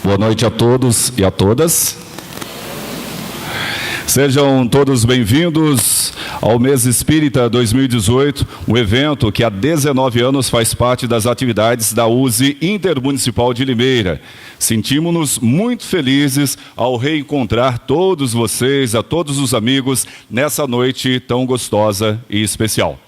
Boa noite a todos e a todas. Sejam todos bem-vindos ao Mês Espírita 2018, um evento que há 19 anos faz parte das atividades da USE Intermunicipal de Limeira. Sentimos-nos muito felizes ao reencontrar todos vocês, a todos os amigos, nessa noite tão gostosa e especial.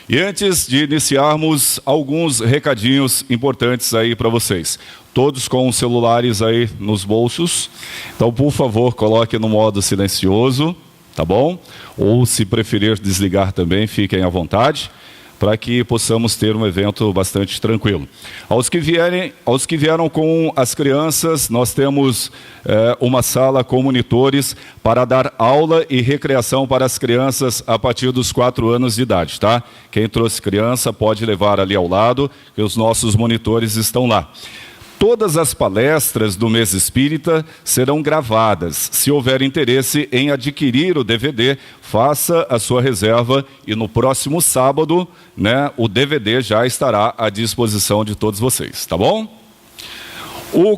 E antes de iniciarmos, alguns recadinhos importantes aí para vocês. Todos com os celulares aí nos bolsos. Então, por favor, coloque no modo silencioso, tá bom? Ou, se preferir desligar também, fiquem à vontade, para que possamos ter um evento bastante tranquilo. Aos que vieram com as crianças, nós temos uma sala com monitores para dar aula e recreação para as crianças a partir dos 4 anos de idade, tá? Quem trouxe criança pode levar ali ao lado, que os nossos monitores estão lá. Todas as palestras do Mês Espírita serão gravadas. Se houver interesse em adquirir o DVD, faça a sua reserva e no próximo sábado, o DVD já estará à disposição de todos vocês, tá bom? O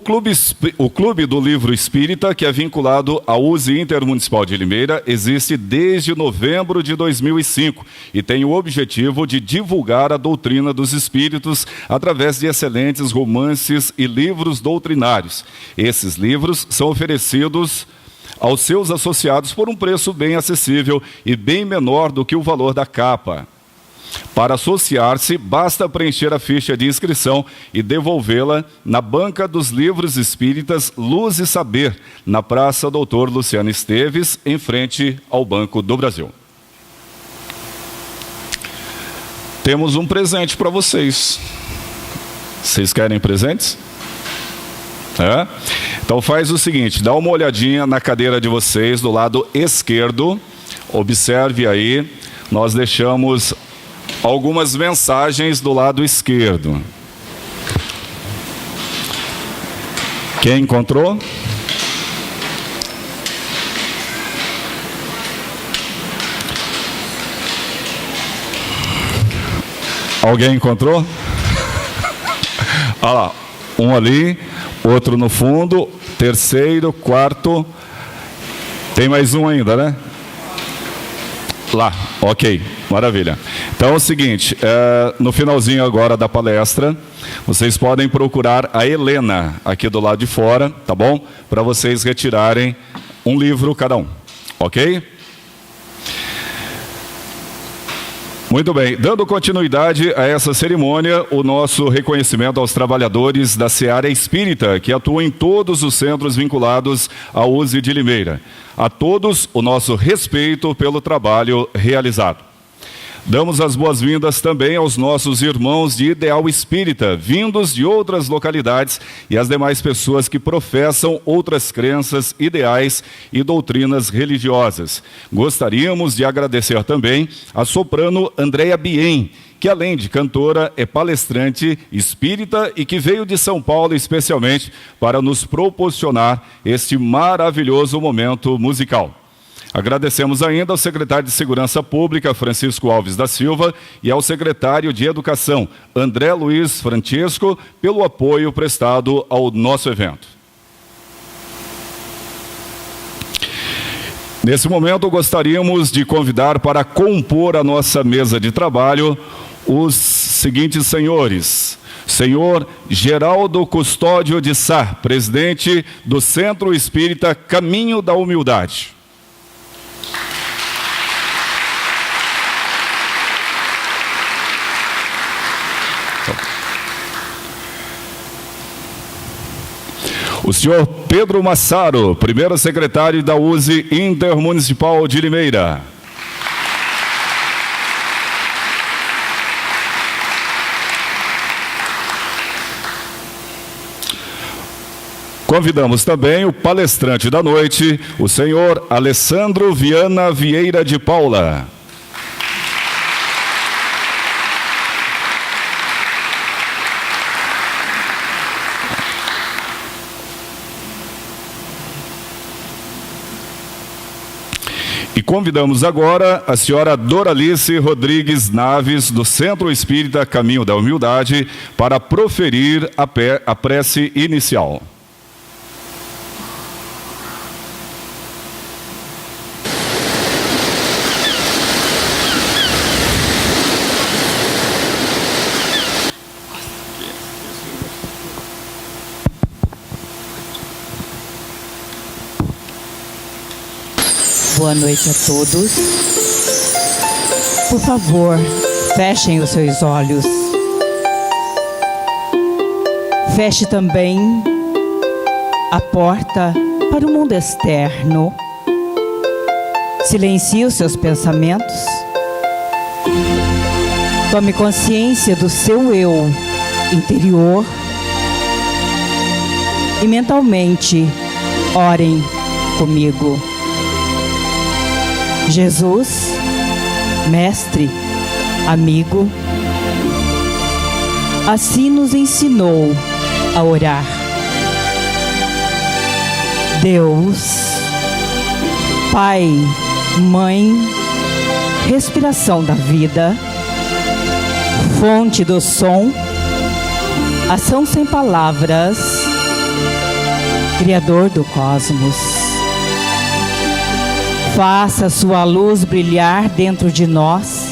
Clube do Livro Espírita, que é vinculado à USE Intermunicipal de Limeira, existe desde novembro de 2005 e tem o objetivo de divulgar a doutrina dos espíritos através de excelentes romances e livros doutrinários. Esses livros são oferecidos aos seus associados por um preço bem acessível e bem menor do que o valor da capa. Para associar-se, basta preencher a ficha de inscrição e devolvê-la na Banca dos Livros Espíritas Luz e Saber, na Praça Doutor Luciano Esteves, em frente ao Banco do Brasil. Temos um presente para vocês. Vocês querem presentes? Então faz o seguinte, dá uma olhadinha na cadeira de vocês, do lado esquerdo. Observe aí, nós deixamos algumas mensagens do lado esquerdo. Quem encontrou? Alguém encontrou? Olha lá, um ali, outro no fundo, terceiro, quarto. Tem mais um ainda, né? Lá, ok, maravilha. Então é o seguinte, no finalzinho agora da palestra, vocês podem procurar a Helena aqui do lado de fora, tá bom? Para vocês retirarem um livro cada um, ok? Muito bem, dando continuidade a essa cerimônia, o nosso reconhecimento aos trabalhadores da Seara Espírita, que atuam em todos os centros vinculados à USE de Limeira. A todos o nosso respeito pelo trabalho realizado. Damos as boas-vindas também aos nossos irmãos de Ideal Espírita, vindos de outras localidades, e às demais pessoas que professam outras crenças, ideais e doutrinas religiosas. Gostaríamos de agradecer também a soprano Andréia Bien, que além de cantora é palestrante espírita e que veio de São Paulo especialmente para nos proporcionar este maravilhoso momento musical. Agradecemos ainda ao secretário de Segurança Pública, Francisco Alves da Silva, e ao secretário de Educação, André Luiz Francesco, pelo apoio prestado ao nosso evento. Nesse momento, gostaríamos de convidar para compor a nossa mesa de trabalho os seguintes senhores. Senhor Geraldo Custódio de Sá, presidente do Centro Espírita Caminho da Humildade. O senhor Pedro Massaro, primeiro secretário da USE Intermunicipal de Limeira. Convidamos também o palestrante da noite, o senhor Alessandro Viana Vieira de Paula. E convidamos agora a senhora Doralice Rodrigues Naves, do Centro Espírita Caminho da Humildade, para proferir a prece inicial. boa noite a todos. Por favor, fechem os seus olhos. Feche também a porta para o mundo externo. Silencie os seus pensamentos. Tome consciência do seu eu interior. E mentalmente, orem comigo. Jesus, mestre, amigo, assim nos ensinou a orar. Deus, Pai, Mãe, respiração da vida, fonte do som, ação sem palavras, Criador do cosmos. Faça sua luz brilhar dentro de nós,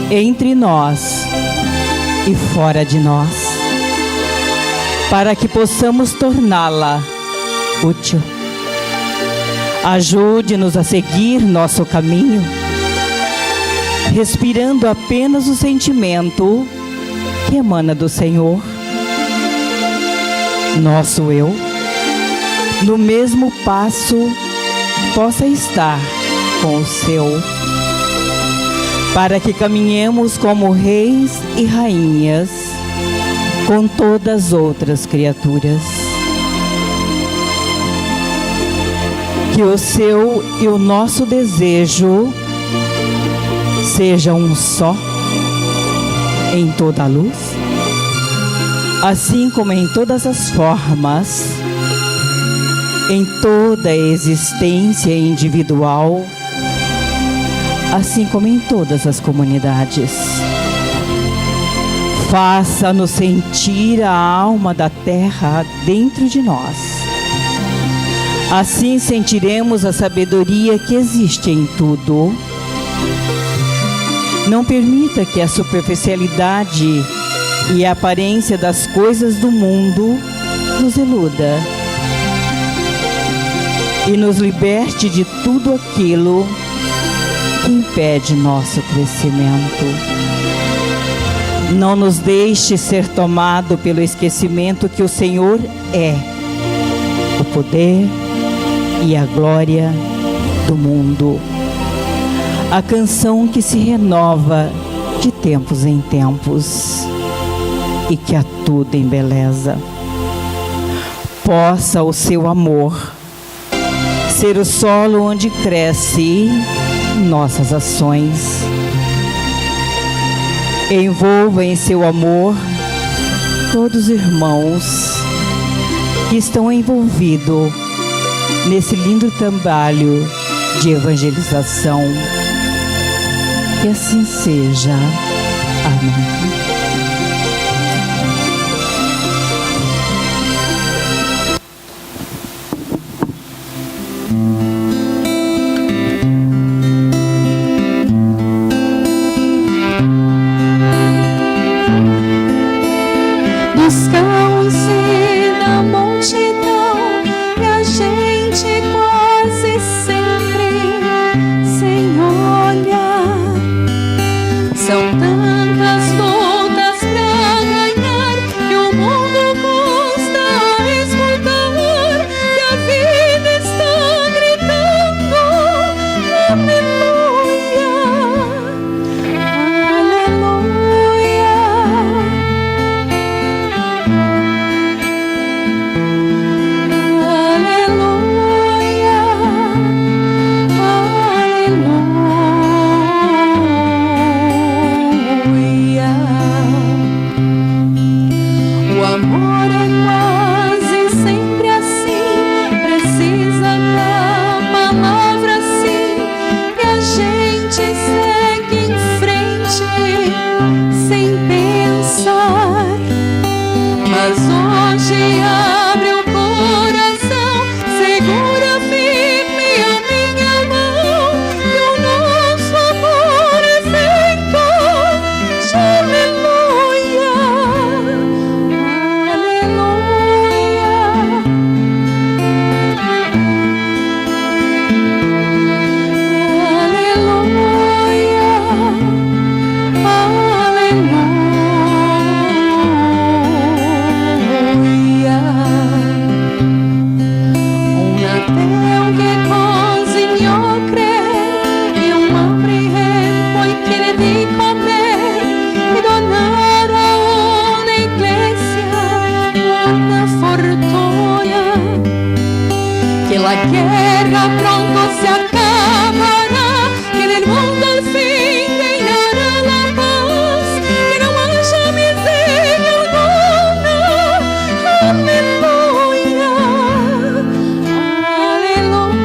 entre nós e fora de nós, para que possamos torná-la útil. Ajude-nos a seguir nosso caminho, respirando apenas o sentimento que emana do Senhor. Nosso eu, no mesmo passo, possa estar com o seu, para que caminhemos como reis e rainhas com todas as outras criaturas. Que o seu e o nosso desejo sejam um só em toda a luz, assim como em todas as formas, em toda a existência individual, assim como em todas as comunidades. Faça-nos sentir a alma da terra dentro de nós. Assim sentiremos a sabedoria que existe em tudo. Não permita que a superficialidade e a aparência das coisas do mundo nos iluda e nos liberte de tudo aquilo que impede nosso crescimento. Não nos deixe ser tomado pelo esquecimento que o Senhor é o poder e a glória do mundo, a canção que se renova de tempos em tempos e que a tudo embeleza. Possa o seu amor ser o solo onde cresce nossas ações. Envolva em seu amor todos os irmãos que estão envolvidos nesse lindo trabalho de evangelização. Que assim seja. Amém. Descanse na multidão e a gente quase sempre sem olhar. São tantas dores fortuna, que la guerra pronto se acabará, que en el mundo al fin reinará la paz, que no haya miseria alguna. Aleluya, aleluya.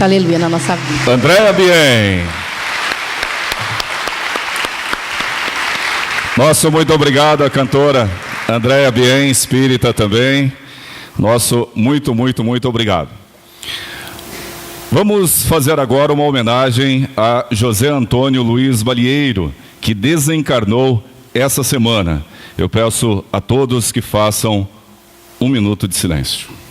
Aleluia na nossa vida. Andréa Bien. Nosso muito obrigado à cantora Andréa Bien, espírita também. Nosso muito, muito, muito obrigado. Vamos fazer agora uma homenagem a José Antônio Luiz Balieiro, que desencarnou essa semana. Eu peço a todos que façam um minuto de silêncio.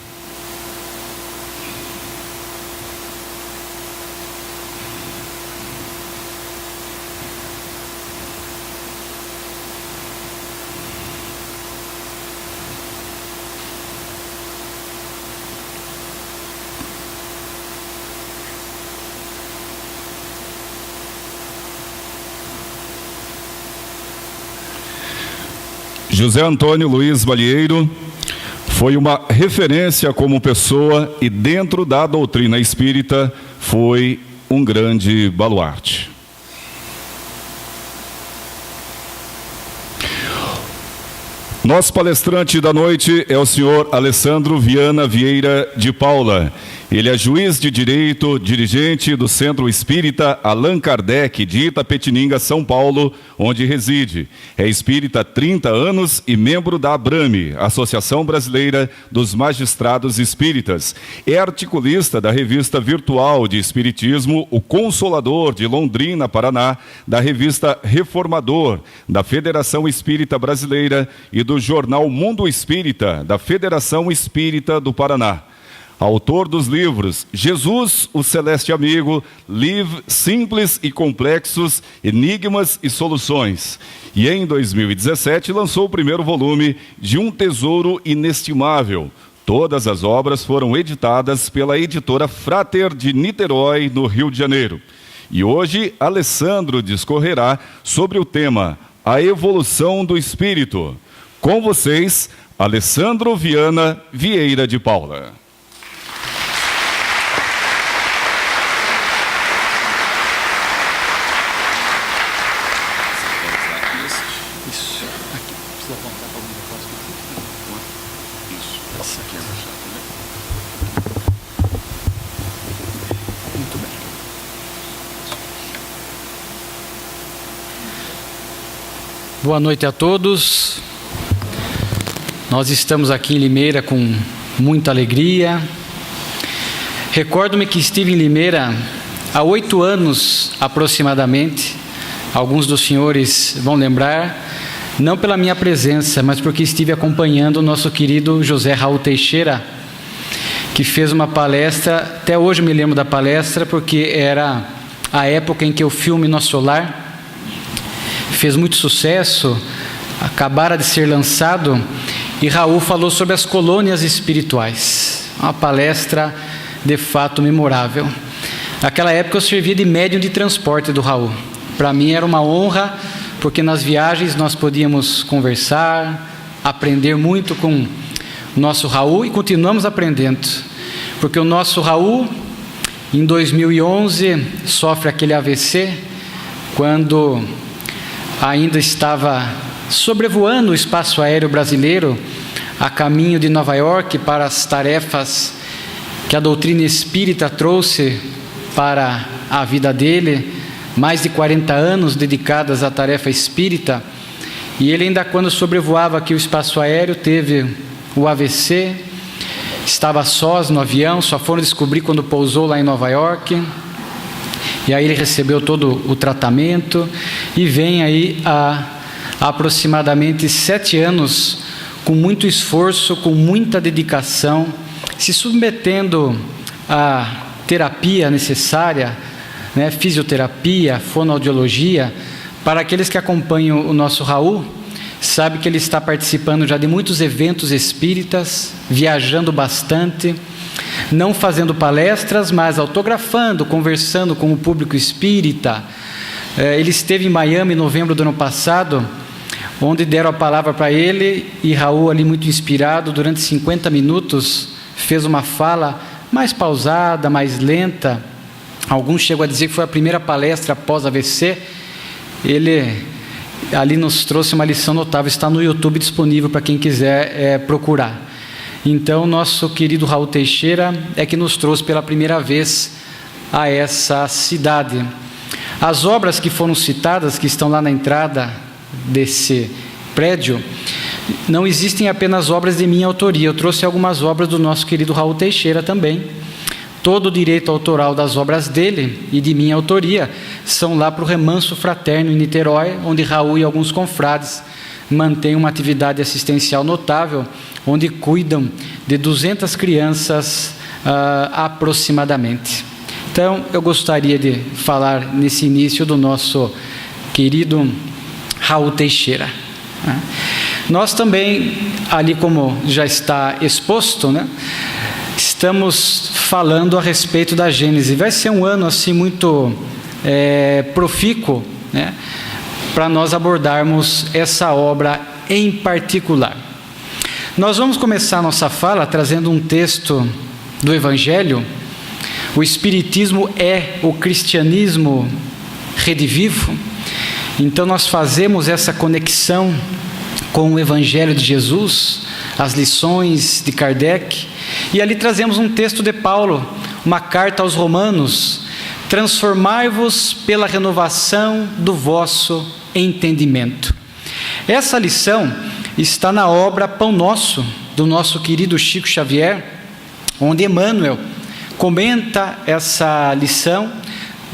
José Antônio Luiz Balieiro foi uma referência como pessoa e dentro da doutrina espírita foi um grande baluarte. Nosso palestrante da noite é o senhor Alessandro Viana Vieira de Paula. Ele é juiz de direito, dirigente do Centro Espírita Allan Kardec de Itapetininga, São Paulo, onde reside. É espírita há 30 anos e membro da ABRAME, Associação Brasileira dos Magistrados Espíritas. É articulista da revista virtual de Espiritismo, O Consolador, de Londrina, Paraná, da revista Reformador, da Federação Espírita Brasileira e do jornal Mundo Espírita, da Federação Espírita do Paraná. Autor dos livros Jesus, o Celeste Amigo, Simples e Complexos, Enigmas e Soluções. E em 2017 lançou o primeiro volume de Um Tesouro Inestimável. Todas as obras foram editadas pela editora Frater de Niterói, no Rio de Janeiro. E hoje, Alessandro discorrerá sobre o tema A Evolução do Espírito. Com vocês, Alessandro Viana Vieira de Paula. Boa noite a todos. Nós estamos aqui em Limeira com muita alegria. Recordo-me que estive em Limeira há 8 anos aproximadamente. Alguns dos senhores vão lembrar, não pela minha presença, mas porque estive acompanhando o nosso querido José Raul Teixeira, que fez uma palestra. Até hoje me lembro da palestra, porque era a época em que o filme Nosso Lar fez muito sucesso, acabara de ser lançado, e Raul falou sobre as colônias espirituais. Uma palestra de fato memorável. Naquela época eu servia de médium de transporte do Raul. Para mim era uma honra, porque nas viagens nós podíamos conversar, aprender muito com o nosso Raul, e continuamos aprendendo, porque o nosso Raul, em 2011, sofre aquele AVC, quando ainda estava sobrevoando o espaço aéreo brasileiro, a caminho de Nova York, para as tarefas que a doutrina espírita trouxe para a vida dele, mais de 40 anos dedicadas à tarefa espírita. E ele ainda, quando sobrevoava aqui o espaço aéreo, teve o AVC, estava sós no avião, só foram descobrir quando pousou lá em Nova York. E aí ele recebeu todo o tratamento, e vem aí a há aproximadamente 7 anos, com muito esforço, com muita dedicação, se submetendo à terapia necessária, né, fisioterapia, fonoaudiologia. Para aqueles que acompanham o nosso Raul, sabe que ele está participando já de muitos eventos espíritas, viajando bastante, não fazendo palestras, mas autografando, conversando com o público espírita. Ele esteve em Miami em novembro do ano passado, onde deram a palavra para ele, e Raul, ali muito inspirado, durante 50 minutos, fez uma fala mais pausada, mais lenta. Alguns chegam a dizer que foi a primeira palestra após AVC. Ele ali nos trouxe uma lição notável, está no YouTube disponível para quem quiser procurar. Então, nosso querido Raul Teixeira é que nos trouxe pela primeira vez a essa cidade. As obras que foram citadas, que estão lá na entrada desse prédio, não existem apenas obras de minha autoria. Eu trouxe algumas obras do nosso querido Raul Teixeira também. Todo o direito autoral das obras dele e de minha autoria são lá para o Remanso Fraterno em Niterói, onde Raul e alguns confrades mantêm uma atividade assistencial notável, onde cuidam de 200 crianças aproximadamente. Então, eu gostaria de falar nesse início do nosso querido Raul Teixeira. Nós também, ali como já está exposto, né, estamos falando a respeito da Gênese. Vai ser um ano assim muito profícuo, né, para nós abordarmos essa obra em particular. Nós vamos começar a nossa fala trazendo um texto do Evangelho. O Espiritismo é o cristianismo redivivo. Então nós fazemos essa conexão com o Evangelho de Jesus, as lições de Kardec, e ali trazemos um texto de Paulo, uma carta aos Romanos: transformai-vos pela renovação do vosso entendimento. Essa lição está na obra Pão Nosso, do nosso querido Chico Xavier, onde Emmanuel comenta essa lição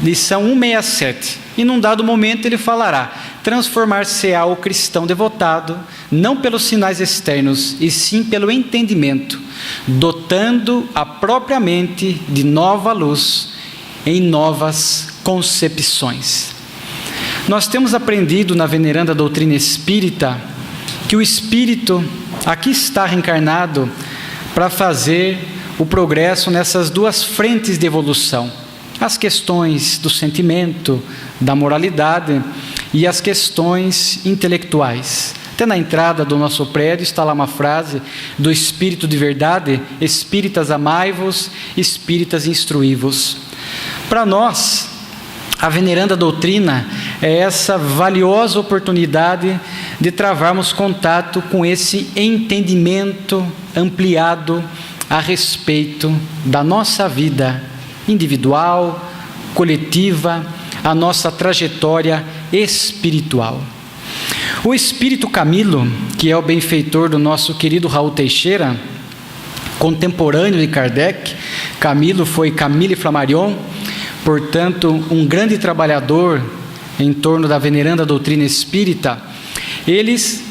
167, e num dado momento ele falará: transformar-se-á o cristão devotado, não pelos sinais externos, e sim pelo entendimento, dotando a própria mente de nova luz em novas concepções. Nós temos aprendido na veneranda doutrina espírita que o espírito aqui está reencarnado para fazer o progresso nessas duas frentes de evolução: as questões do sentimento, da moralidade e as questões intelectuais. Até na entrada do nosso prédio está lá uma frase do Espírito de Verdade: espíritas amai-vos, espíritas instruí-vos. Para nós, a veneranda doutrina é essa valiosa oportunidade de travarmos contato com esse entendimento ampliado a respeito da nossa vida individual, coletiva, a nossa trajetória espiritual. O espírito Camilo, que é o benfeitor do nosso querido Raul Teixeira, contemporâneo de Kardec. Camilo foi Camille Flammarion, portanto, um grande trabalhador em torno da veneranda doutrina espírita. Eles,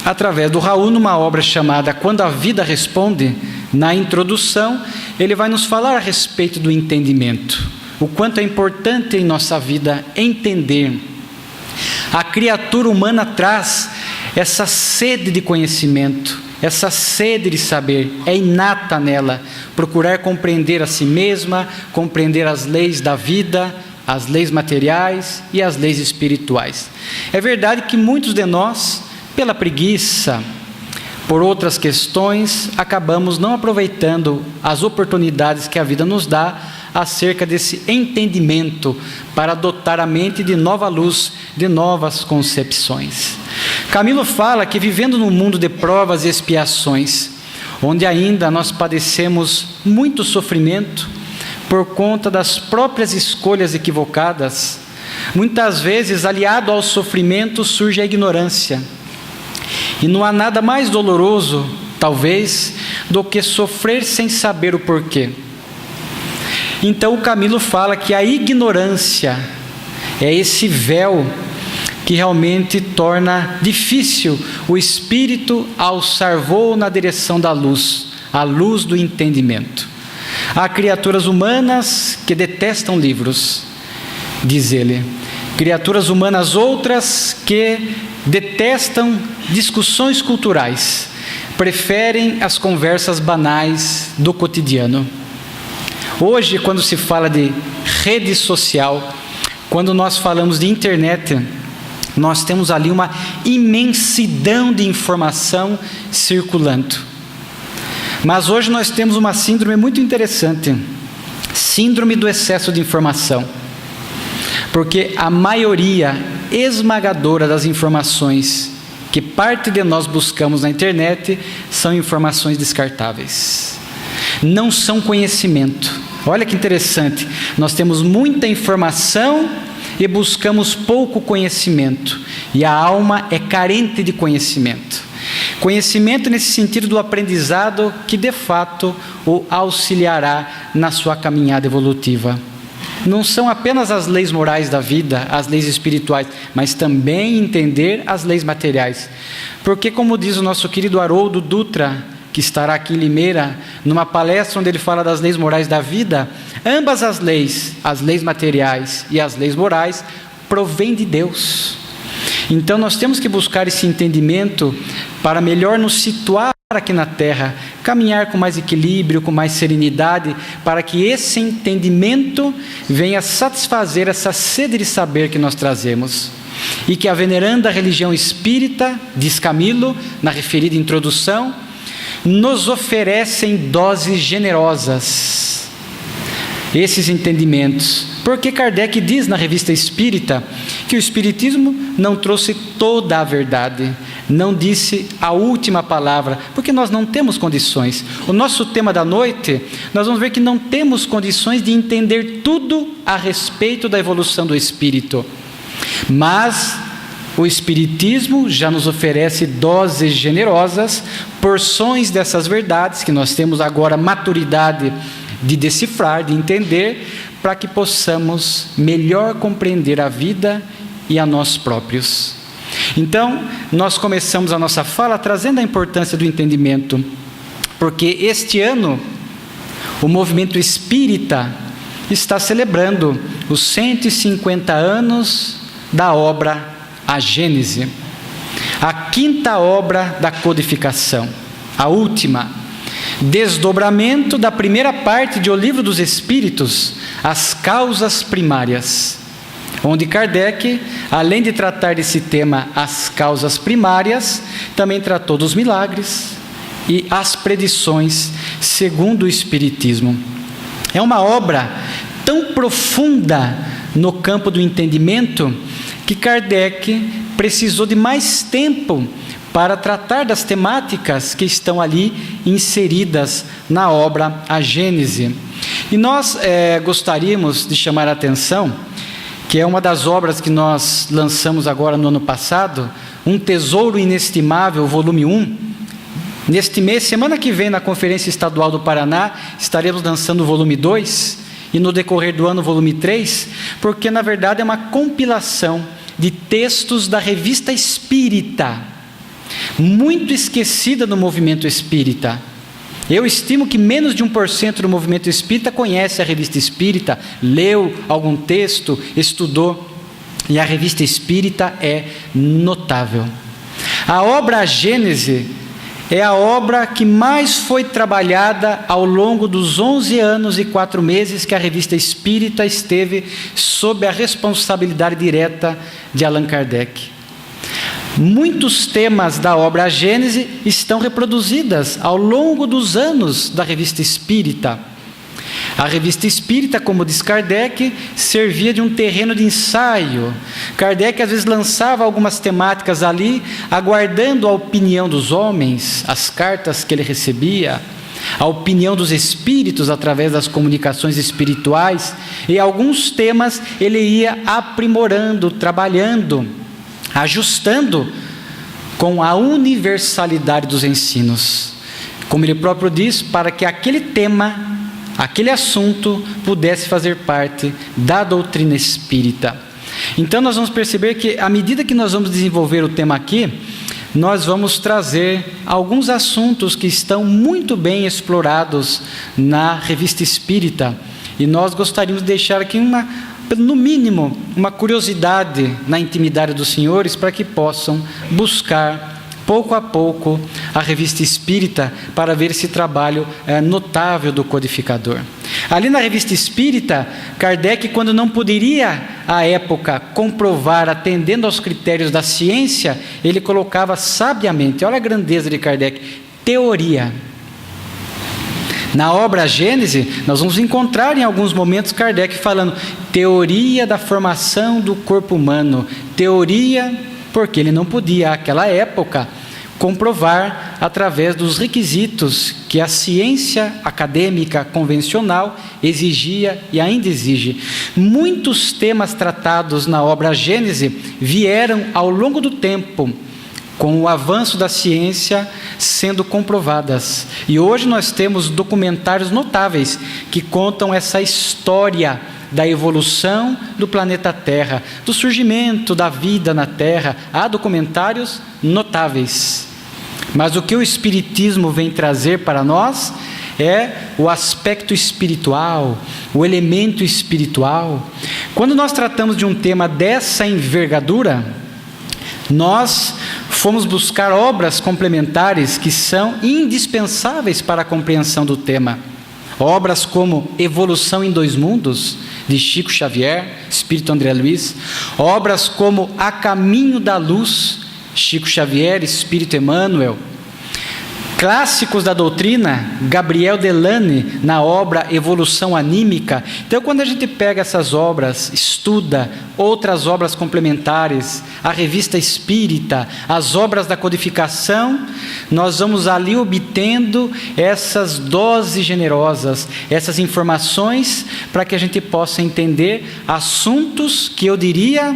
através do Raul, numa obra chamada Quando a Vida Responde, na introdução, ele vai nos falar a respeito do entendimento, o quanto é importante em nossa vida entender. A criatura humana traz essa sede de conhecimento, essa sede de saber, é inata nela, procurar compreender a si mesma, compreender as leis da vida, as leis materiais e as leis espirituais. É verdade que muitos de nós, pela preguiça, por outras questões, acabamos não aproveitando as oportunidades que a vida nos dá acerca desse entendimento para dotar a mente de nova luz, de novas concepções. Camilo fala que vivendo num mundo de provas e expiações, onde ainda nós padecemos muito sofrimento por conta das próprias escolhas equivocadas, muitas vezes aliado ao sofrimento surge a ignorância. E não há nada mais doloroso, talvez, do que sofrer sem saber o porquê. Então o Camilo fala que a ignorância é esse véu que realmente torna difícil o espírito alçar voo na direção da luz, a luz do entendimento. Há criaturas humanas que detestam livros, diz ele. Criaturas humanas outras que detestam discussões culturais, preferem as conversas banais do cotidiano. Hoje, quando se fala de rede social, quando nós falamos de internet, nós temos ali uma imensidão de informação circulando. Mas hoje nós temos uma síndrome muito interessante, síndrome do excesso de informação. Porque a maioria esmagadora das informações que parte de nós buscamos na internet são informações descartáveis. Não são conhecimento. Olha que interessante, nós temos muita informação e buscamos pouco conhecimento. E a alma é carente de conhecimento. Conhecimento nesse sentido do aprendizado que de fato o auxiliará na sua caminhada evolutiva. Não são apenas as leis morais da vida, as leis espirituais, mas também entender as leis materiais. Porque, como diz o nosso querido Haroldo Dutra, que estará aqui em Limeira, numa palestra onde ele fala das leis morais da vida, ambas as leis materiais e as leis morais, provêm de Deus. Então nós temos que buscar esse entendimento para melhor nos situar aqui na Terra, caminhar com mais equilíbrio, com mais serenidade, para que esse entendimento venha satisfazer essa sede de saber que nós trazemos. E que a veneranda religião espírita, diz Camilo, na referida introdução, nos oferecem doses generosas, esses entendimentos. Porque Kardec diz na Revista Espírita que o Espiritismo não trouxe toda a verdade, não disse a última palavra, porque nós não temos condições. O nosso tema da noite, nós vamos ver que não temos condições de entender tudo a respeito da evolução do Espírito. Mas o Espiritismo já nos oferece doses generosas, porções dessas verdades que nós temos agora maturidade de decifrar, de entender, para que possamos melhor compreender a vida e a nós próprios. Então, nós começamos a nossa fala trazendo a importância do entendimento, porque este ano o movimento espírita está celebrando os 150 anos da obra A Gênese, a quinta obra da codificação, a última, desdobramento da primeira parte de O Livro dos Espíritos, As Causas Primárias, onde Kardec, além de tratar desse tema, as causas primárias, também tratou dos milagres e as predições segundo o Espiritismo. É uma obra tão profunda no campo do entendimento que Kardec precisou de mais tempo para tratar das temáticas que estão ali inseridas na obra A Gênese. E nós gostaríamos de chamar a atenção, que é uma das obras que nós lançamos agora no ano passado, Um Tesouro Inestimável, volume 1. Neste mês, semana que vem, na Conferência Estadual do Paraná, estaremos lançando o volume 2, e no decorrer do ano, o volume 3, porque na verdade é uma compilação de textos da Revista Espírita, muito esquecida no movimento espírita. Eu estimo que menos de 1% do movimento espírita conhece a Revista Espírita, leu algum texto, estudou, e a Revista Espírita é notável. A obra A Gênese é a obra que mais foi trabalhada ao longo dos 11 anos e 4 meses que a Revista Espírita esteve sob a responsabilidade direta de Allan Kardec. Muitos temas da obra A Gênese estão reproduzidas ao longo dos anos da Revista Espírita. A Revista Espírita, como diz Kardec, servia de um terreno de ensaio. Kardec às vezes lançava algumas temáticas ali, aguardando a opinião dos homens, as cartas que ele recebia, a opinião dos espíritos através das comunicações espirituais, e alguns temas ele ia aprimorando, trabalhando, ajustando com a universalidade dos ensinos. Como ele próprio diz, para que aquele tema, aquele assunto pudesse fazer parte da doutrina espírita. Então nós vamos perceber que, à medida que nós vamos desenvolver o tema aqui, nós vamos trazer alguns assuntos que estão muito bem explorados na Revista Espírita, e nós gostaríamos de deixar aqui no mínimo, uma curiosidade na intimidade dos senhores, para que possam buscar pouco a pouco a Revista Espírita para ver esse trabalho notável do codificador. Ali na Revista Espírita, Kardec, quando não poderia, à época, comprovar, atendendo aos critérios da ciência, ele colocava sabiamente, olha a grandeza de Kardec, teoria. Na obra Gênese, nós vamos encontrar em alguns momentos Kardec falando teoria da formação do corpo humano, teoria, porque ele não podia, àquela época, comprovar através dos requisitos que a ciência acadêmica convencional exigia e ainda exige. Muitos temas tratados na obra Gênese vieram ao longo do tempo, com o avanço da ciência sendo comprovadas. E hoje nós temos documentários notáveis que contam essa história da evolução do planeta Terra, do surgimento da vida na Terra. Há documentários notáveis. Mas o que o Espiritismo vem trazer para nós é o aspecto espiritual, o elemento espiritual. Quando nós tratamos de um tema dessa envergadura, nós fomos buscar obras complementares que são indispensáveis para a compreensão do tema. Obras como Evolução em Dois Mundos, de Chico Xavier, Espírito André Luiz. Obras como A Caminho da Luz, Chico Xavier, Espírito Emmanuel. Clássicos da doutrina, Gabriel Delane, na obra Evolução Anímica. Então, quando a gente pega essas obras, estuda outras obras complementares, a Revista Espírita, as obras da codificação, nós vamos ali obtendo essas doses generosas, essas informações, para que a gente possa entender assuntos que eu diria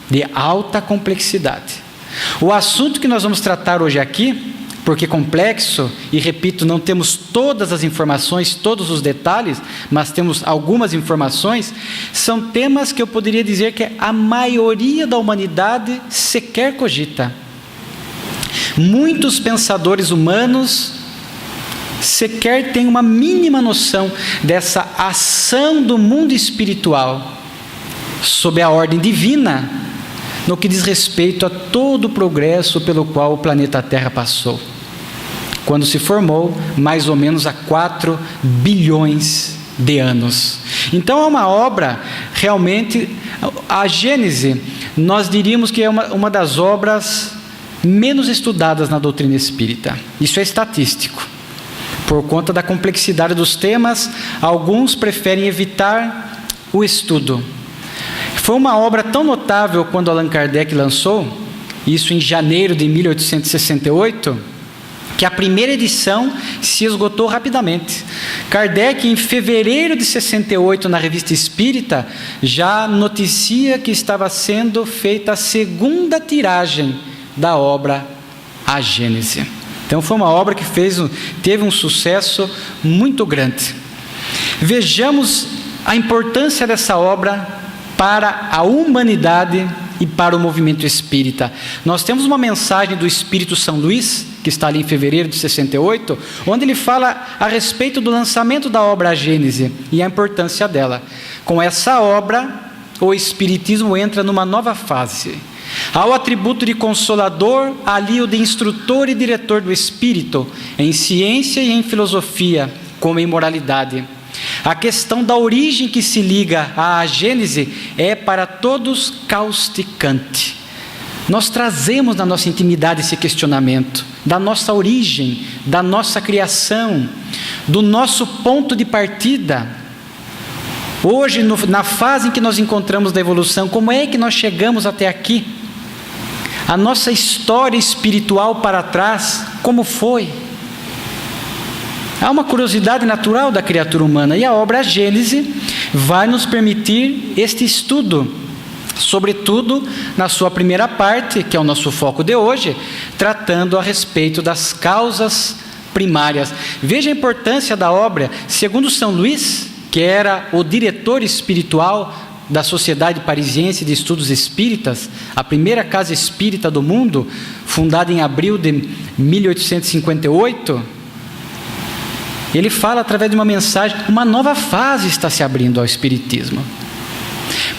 de alta complexidade. O assunto que nós vamos tratar hoje aqui, porque complexo, e repito, não temos todas as informações, todos os detalhes, mas temos algumas informações, são temas que eu poderia dizer que a maioria da humanidade sequer cogita. Muitos pensadores humanos sequer têm uma mínima noção dessa ação do mundo espiritual, sob a ordem divina, no que diz respeito a todo o progresso pelo qual o planeta Terra passou, quando se formou mais ou menos há 4 bilhões de anos. Então é uma obra, realmente, a Gênese, nós diríamos que é uma das obras menos estudadas na doutrina espírita. Isso é estatístico. Por conta da complexidade dos temas, alguns preferem evitar o estudo. Foi uma obra tão notável quando Allan Kardec lançou, isso em janeiro de 1868, que a primeira edição se esgotou rapidamente. Kardec, em fevereiro de 68, na Revista Espírita, já noticia que estava sendo feita a segunda tiragem da obra A Gênese. Então foi uma obra que teve um sucesso muito grande. Vejamos a importância dessa obra para a humanidade e para o movimento espírita. Nós temos uma mensagem do Espírito São Luís, que está ali em fevereiro de 68, onde ele fala a respeito do lançamento da obra A Gênese e a importância dela. Com essa obra, o Espiritismo entra numa nova fase. Há o atributo de consolador, ali o de instrutor e diretor do espírito, em ciência e em filosofia, como em moralidade. A questão da origem que se liga à Gênese é para todos causticante. Nós trazemos na nossa intimidade esse questionamento da nossa origem, da nossa criação, do nosso ponto de partida. Hoje, na fase em que nós encontramos da evolução, como é que nós chegamos até aqui? A nossa história espiritual para trás, como foi? Há uma curiosidade natural da criatura humana, e a obra Gênese vai nos permitir este estudo, sobretudo na sua primeira parte, que é o nosso foco de hoje, tratando a respeito das causas primárias. Veja a importância da obra. Segundo São Luís, que era o diretor espiritual da Sociedade Parisiense de Estudos Espíritas, a primeira casa espírita do mundo, fundada em abril de 1858, ele fala através de uma mensagem, uma nova fase está se abrindo ao Espiritismo.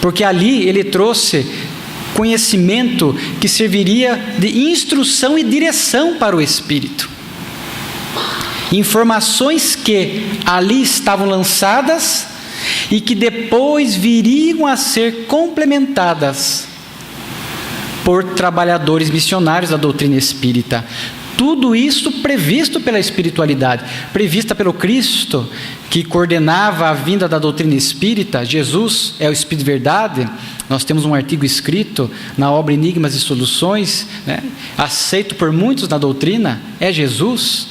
Porque ali ele trouxe conhecimento que serviria de instrução e direção para o espírito. Informações que ali estavam lançadas e que depois viriam a ser complementadas por trabalhadores missionários da doutrina espírita. Tudo isso previsto pela espiritualidade, prevista pelo Cristo, que coordenava a vinda da doutrina espírita. Jesus é o Espírito de Verdade. Nós temos um artigo escrito na obra Enigmas e Soluções, aceito por muitos na doutrina, é Jesus.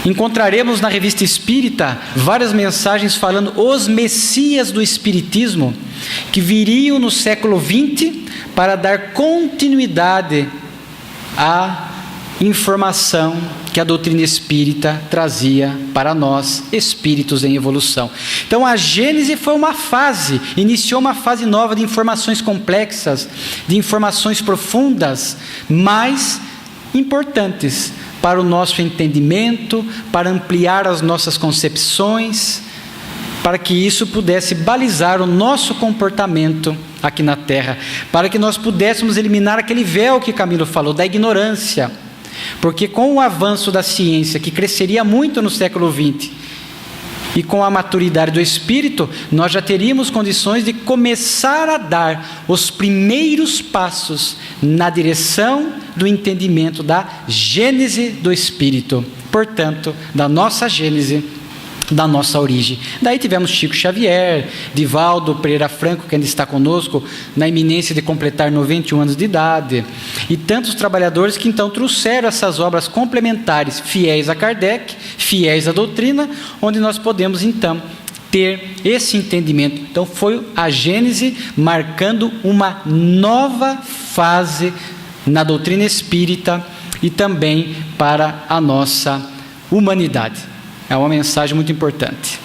Encontraremos na Revista Espírita várias mensagens falando os Messias do Espiritismo, que viriam no século XX para dar continuidade à informação que a doutrina espírita trazia para nós, espíritos em evolução. Então a Gênese foi uma fase, iniciou uma fase nova de informações complexas, de informações profundas, mais importantes para o nosso entendimento, para ampliar as nossas concepções, para que isso pudesse balizar o nosso comportamento aqui na Terra, para que nós pudéssemos eliminar aquele véu que Camilo falou, da ignorância. Porque com o avanço da ciência, que cresceria muito no século XX, e com a maturidade do espírito, nós já teríamos condições de começar a dar os primeiros passos na direção do entendimento da gênese do espírito, portanto, da nossa gênese, da nossa origem. Daí tivemos Chico Xavier, Divaldo Pereira Franco, que ainda está conosco, na iminência de completar 91 anos de idade, e tantos trabalhadores que então trouxeram essas obras complementares, fiéis a Kardec, fiéis à doutrina, onde nós podemos então ter esse entendimento. Então foi a Gênese marcando uma nova fase na doutrina espírita e também para a nossa humanidade. É uma mensagem muito importante.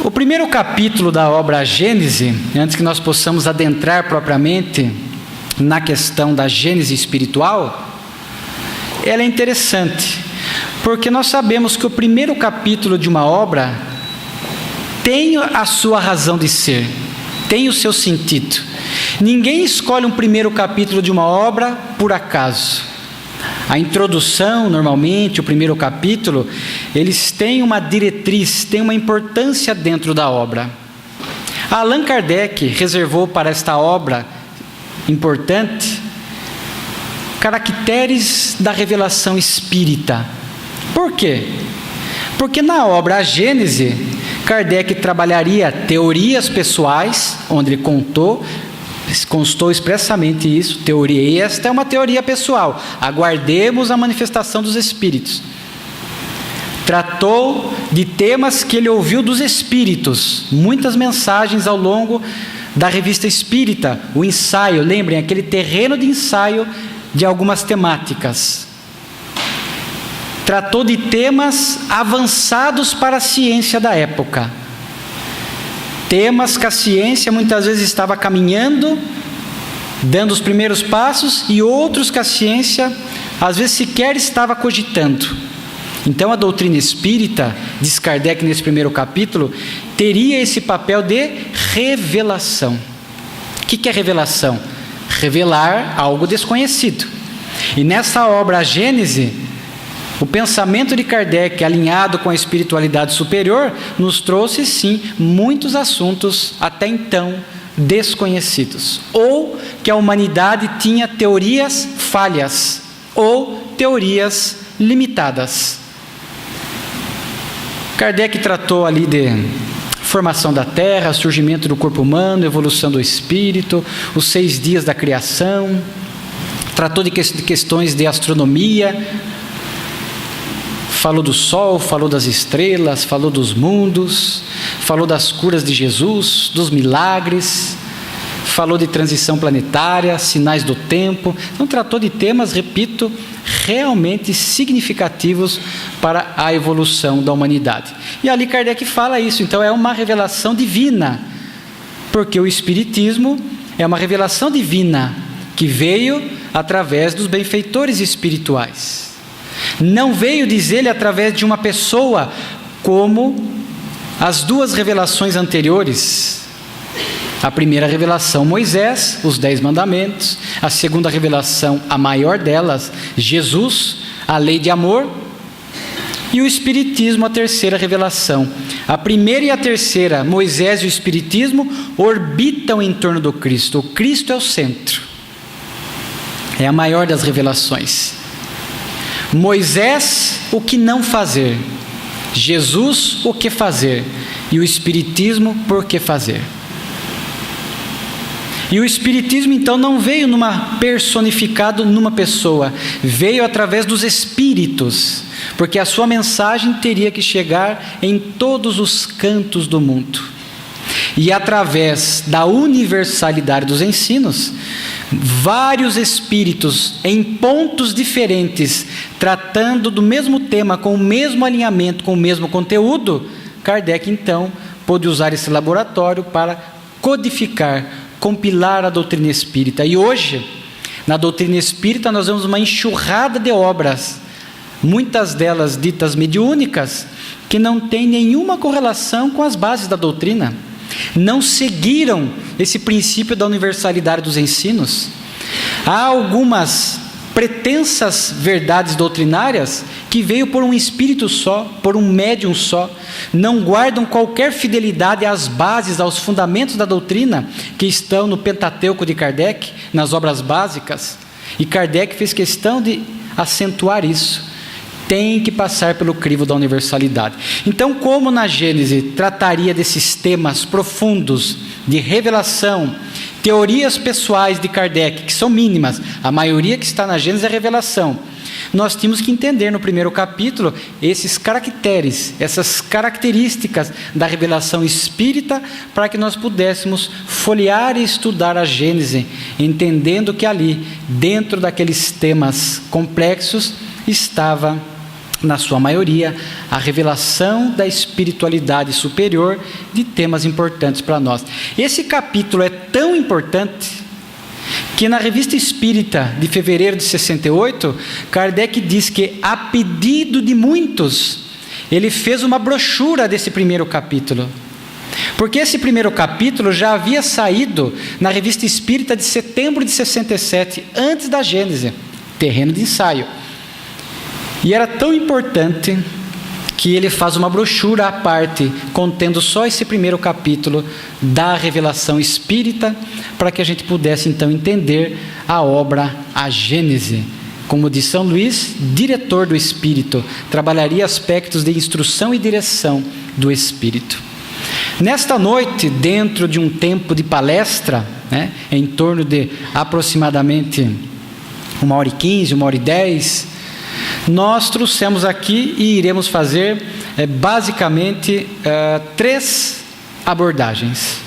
O primeiro capítulo da obra Gênese, antes que nós possamos adentrar propriamente na questão da Gênese espiritual, ela é interessante, porque nós sabemos que o primeiro capítulo de uma obra tem a sua razão de ser, tem o seu sentido. Ninguém escolhe um primeiro capítulo de uma obra por acaso. A introdução, normalmente, o primeiro capítulo, eles têm uma diretriz, têm uma importância dentro da obra. Allan Kardec reservou para esta obra importante caracteres da revelação espírita. Por quê? Porque na obra A Gênese, Kardec trabalharia teorias pessoais, onde ele constou expressamente isso, teoria, e esta é uma teoria pessoal, aguardemos a manifestação dos espíritos. Tratou de temas que ele ouviu dos espíritos, muitas mensagens ao longo da Revista Espírita, o ensaio, lembrem, aquele terreno de ensaio de algumas temáticas. Tratou de temas avançados para a ciência da época, temas que a ciência muitas vezes estava caminhando, dando os primeiros passos, e outros que a ciência às vezes sequer estava cogitando. Então a doutrina espírita, diz Kardec nesse primeiro capítulo, teria esse papel de revelação. O que é revelação? Revelar algo desconhecido. E nessa obra A Gênese, o pensamento de Kardec, alinhado com a espiritualidade superior, nos trouxe, sim, muitos assuntos até então desconhecidos. Ou que a humanidade tinha teorias falhas, ou teorias limitadas. Kardec tratou ali de formação da Terra, surgimento do corpo humano, evolução do espírito, os 6 dias da criação, tratou de questões de astronomia, falou do sol, falou das estrelas, falou dos mundos, falou das curas de Jesus, dos milagres, falou de transição planetária, sinais do tempo. Então tratou de temas, repito, realmente significativos para a evolução da humanidade. E ali Kardec fala isso, então é uma revelação divina, Porque o Espiritismo é uma revelação divina que veio através dos benfeitores espirituais. Não veio, diz ele, através de uma pessoa, como as duas revelações anteriores. A primeira revelação, Moisés, os 10 mandamentos. A segunda revelação, a maior delas, Jesus, a lei de amor. E o Espiritismo, a terceira revelação. A primeira e a terceira, Moisés e o Espiritismo, orbitam em torno do Cristo. O Cristo é o centro. É a maior das revelações. Moisés, o que não fazer. Jesus, o que fazer. E o Espiritismo, por que fazer. E o Espiritismo, então, não veio personificado numa pessoa. Veio através dos Espíritos. Porque a sua mensagem teria que chegar em todos os cantos do mundo. E através da universalidade dos ensinos, vários espíritos em pontos diferentes, tratando do mesmo tema, com o mesmo alinhamento, com o mesmo conteúdo, Kardec então pôde usar esse laboratório para codificar, compilar a doutrina espírita. E hoje, na doutrina espírita, nós vemos uma enxurrada de obras, muitas delas ditas mediúnicas, que não têm nenhuma correlação com as bases da doutrina. Não seguiram esse princípio da universalidade dos ensinos. Há algumas pretensas verdades doutrinárias que veio por um espírito só, por um médium só, não guardam qualquer fidelidade às bases, aos fundamentos da doutrina que estão no Pentateuco de Kardec, nas obras básicas. E Kardec fez questão de acentuar isso. Tem que passar pelo crivo da universalidade. Então, como na Gênese trataria desses temas profundos de revelação, teorias pessoais de Kardec, que são mínimas, a maioria que está na Gênese é revelação, nós tínhamos que entender no primeiro capítulo esses caracteres, essas características da revelação espírita, para que nós pudéssemos folhear e estudar a Gênese, entendendo que ali, dentro daqueles temas complexos, estava, na sua maioria, a revelação da espiritualidade superior de temas importantes para nós. Esse capítulo é tão importante que na Revista Espírita de fevereiro de 68, Kardec diz que, a pedido de muitos, ele fez uma brochura desse primeiro capítulo. Porque esse primeiro capítulo já havia saído na Revista Espírita de setembro de 67, antes da Gênese, terreno de ensaio. E era tão importante que ele faz uma brochura à parte, contendo só esse primeiro capítulo da revelação espírita, para que a gente pudesse então entender a obra, a Gênese. Como diz São Luís, diretor do Espírito, trabalharia aspectos de instrução e direção do Espírito. Nesta noite, dentro de um tempo de palestra, em torno de aproximadamente 1h15, 1h10, nós trouxemos aqui e iremos fazer basicamente 3 abordagens.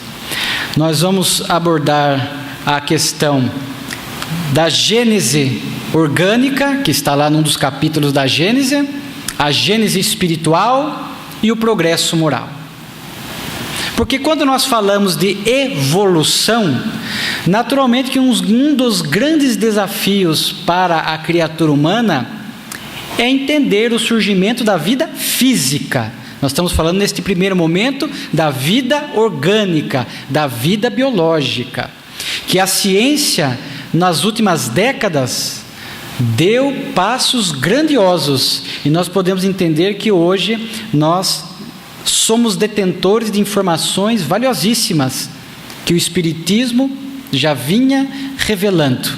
Nós vamos abordar a questão da Gênese orgânica, que está lá num dos capítulos da Gênese, a Gênese espiritual e o progresso moral. Porque quando nós falamos de evolução, naturalmente que um dos grandes desafios para a criatura humana é entender o surgimento da vida física. Nós estamos falando neste primeiro momento da vida orgânica, da vida biológica, que a ciência nas últimas décadas deu passos grandiosos, e nós podemos entender que hoje nós somos detentores de informações valiosíssimas que o Espiritismo já vinha revelando.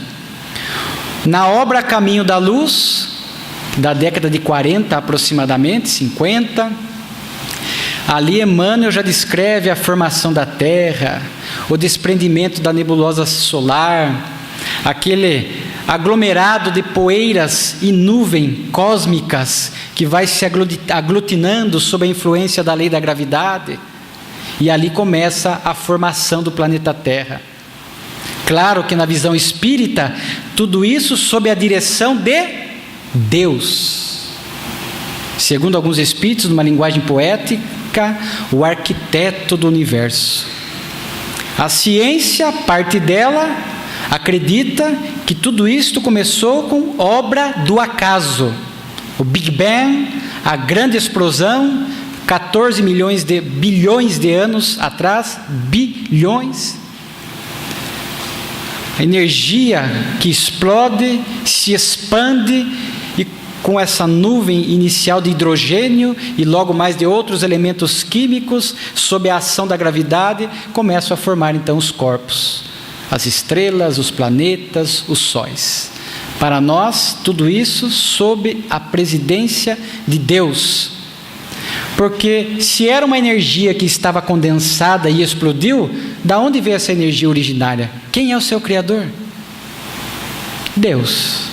Na obra Caminho da Luz, da década de 40 aproximadamente, 50, ali Emmanuel já descreve a formação da Terra, o desprendimento da nebulosa solar, aquele aglomerado de poeiras e nuvens cósmicas que vai se aglutinando sob a influência da lei da gravidade, e ali começa a formação do planeta Terra. Claro que na visão espírita, tudo isso sob a direção de Deus. Segundo alguns espíritos, numa linguagem poética, o arquiteto do universo. A ciência, parte dela, acredita que tudo isto começou com obra do acaso. O Big Bang, a grande explosão, 14 bilhões de anos atrás, bilhões. A energia que explode, se expande e com essa nuvem inicial de hidrogênio e logo mais de outros elementos químicos, sob a ação da gravidade, começam a formar então os corpos, as estrelas, os planetas, os sóis. Para nós, tudo isso sob a presidência de Deus. Porque se era uma energia que estava condensada e explodiu, da onde veio essa energia originária? Quem é o seu Criador? Deus.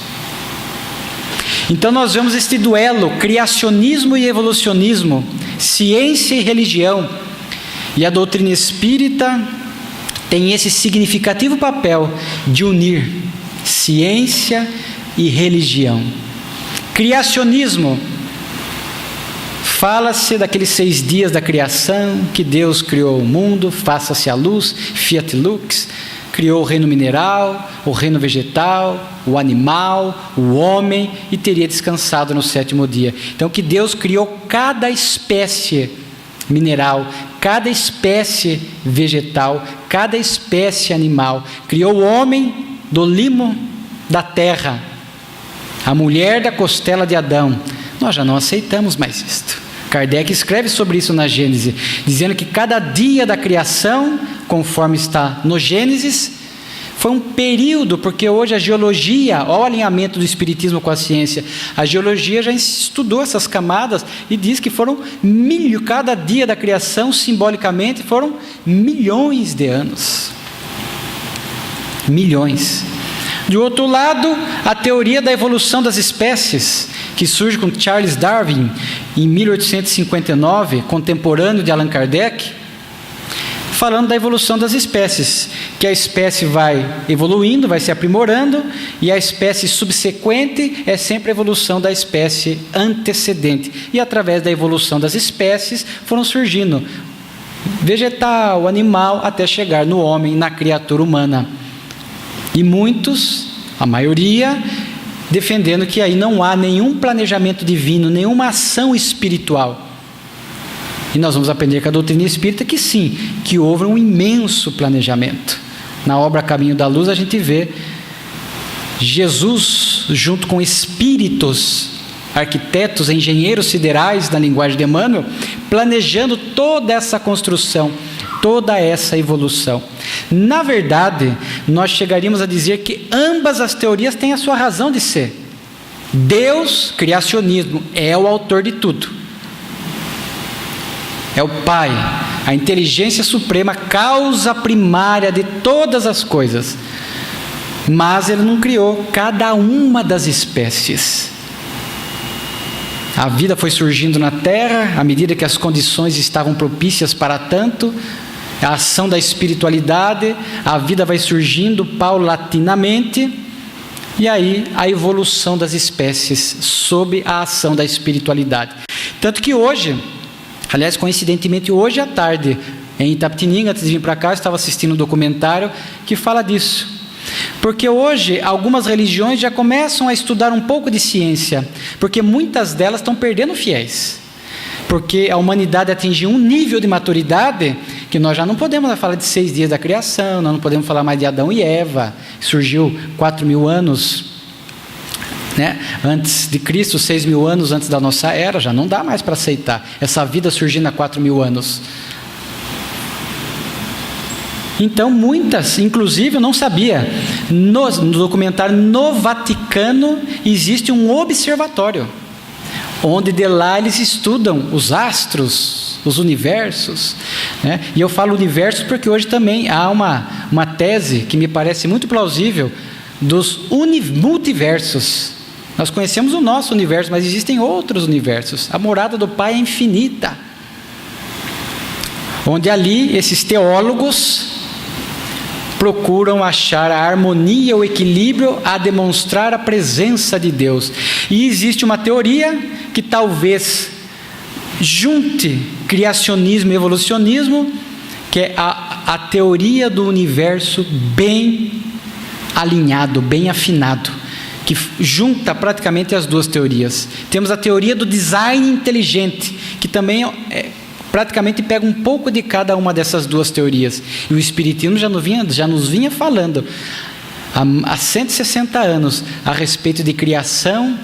Então nós vemos este duelo, criacionismo e evolucionismo, ciência e religião. E a doutrina espírita tem esse significativo papel de unir ciência e religião. Criacionismo, fala-se daqueles 6 dias da criação, que Deus criou o mundo, faça-se a luz, fiat lux, criou o reino mineral, o reino vegetal, o animal, o homem, e teria descansado no 7º dia. Então que Deus criou cada espécie mineral, cada espécie vegetal, cada espécie animal, criou o homem do limo da terra, a mulher da costela de Adão. Nós já não aceitamos mais isto. Kardec escreve sobre isso na Gênesis, dizendo que cada dia da criação, conforme está no Gênesis, foi um período, porque hoje a geologia, olha o alinhamento do espiritismo com a ciência, a geologia já estudou essas camadas e diz que foram cada dia da criação, simbolicamente, foram milhões de anos. Milhões. De outro lado, a teoria da evolução das espécies, que surge com Charles Darwin, em 1859, contemporâneo de Allan Kardec, falando da evolução das espécies, que a espécie vai evoluindo, vai se aprimorando, e a espécie subsequente é sempre a evolução da espécie antecedente. E através da evolução das espécies foram surgindo vegetal, animal, até chegar no homem, na criatura humana. E muitos, a maioria, defendendo que aí não há nenhum planejamento divino, nenhuma ação espiritual. E nós vamos aprender com a doutrina espírita que sim, que houve um imenso planejamento. Na obra Caminho da Luz a gente vê Jesus junto com espíritos, arquitetos, engenheiros siderais, na linguagem de Emmanuel, planejando toda essa construção, toda essa evolução. Na verdade, nós chegaríamos a dizer que ambas as teorias têm a sua razão de ser. Deus, criacionismo, é o autor de tudo. É o Pai, a inteligência suprema, causa primária de todas as coisas. Mas Ele não criou cada uma das espécies. A vida foi surgindo na Terra, à medida que as condições estavam propícias para tanto, a ação da espiritualidade, a vida vai surgindo paulatinamente, e aí a evolução das espécies sob a ação da espiritualidade. Tanto que hoje, aliás, coincidentemente hoje à tarde, em Itapetininga, antes de vir para cá, eu estava assistindo um documentário que fala disso. Porque hoje algumas religiões já começam a estudar um pouco de ciência, porque muitas delas estão perdendo fiéis. Porque a humanidade atingiu um nível de maturidade que nós já não podemos falar de 6 dias da criação, nós não podemos falar mais de Adão e Eva, surgiu 4.000 anos, né, antes de Cristo, 6.000 anos antes da nossa era, já não dá mais para aceitar essa vida surgindo há 4.000 anos. Então muitas, inclusive eu não sabia, no documentário no Vaticano existe um observatório, onde de lá eles estudam os astros, os universos, né? E eu falo universos porque hoje também há uma tese que me parece muito plausível dos multiversos. Nós conhecemos o nosso universo, mas existem outros universos. A morada do Pai é infinita, onde ali esses teólogos procuram achar a harmonia, o equilíbrio, a demonstrar a presença de Deus. E existe uma teoria que talvez junte criacionismo e evolucionismo, que é a a teoria do universo bem alinhado, bem afinado, que junta praticamente as duas teorias. Temos a teoria do design inteligente, que também praticamente pega um pouco de cada uma dessas duas teorias. E o Espiritismo já nos vinha falando há 160 anos a respeito de criação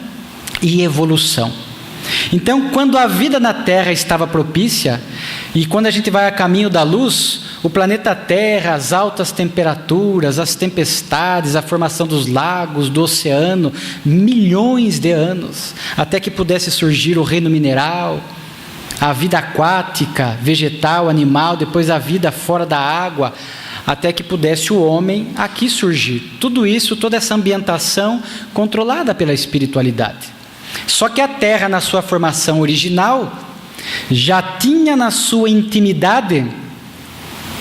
e evolução. Então, quando a vida na Terra estava propícia, e quando a gente vai a caminho da luz, o planeta Terra, as altas temperaturas, as tempestades, a formação dos lagos, do oceano, milhões de anos, até que pudesse surgir o reino mineral, a vida aquática, vegetal, animal, depois a vida fora da água, até que pudesse o homem aqui surgir. Tudo isso, toda essa ambientação controlada pela espiritualidade. Só que a Terra, na sua formação original, já tinha na sua intimidade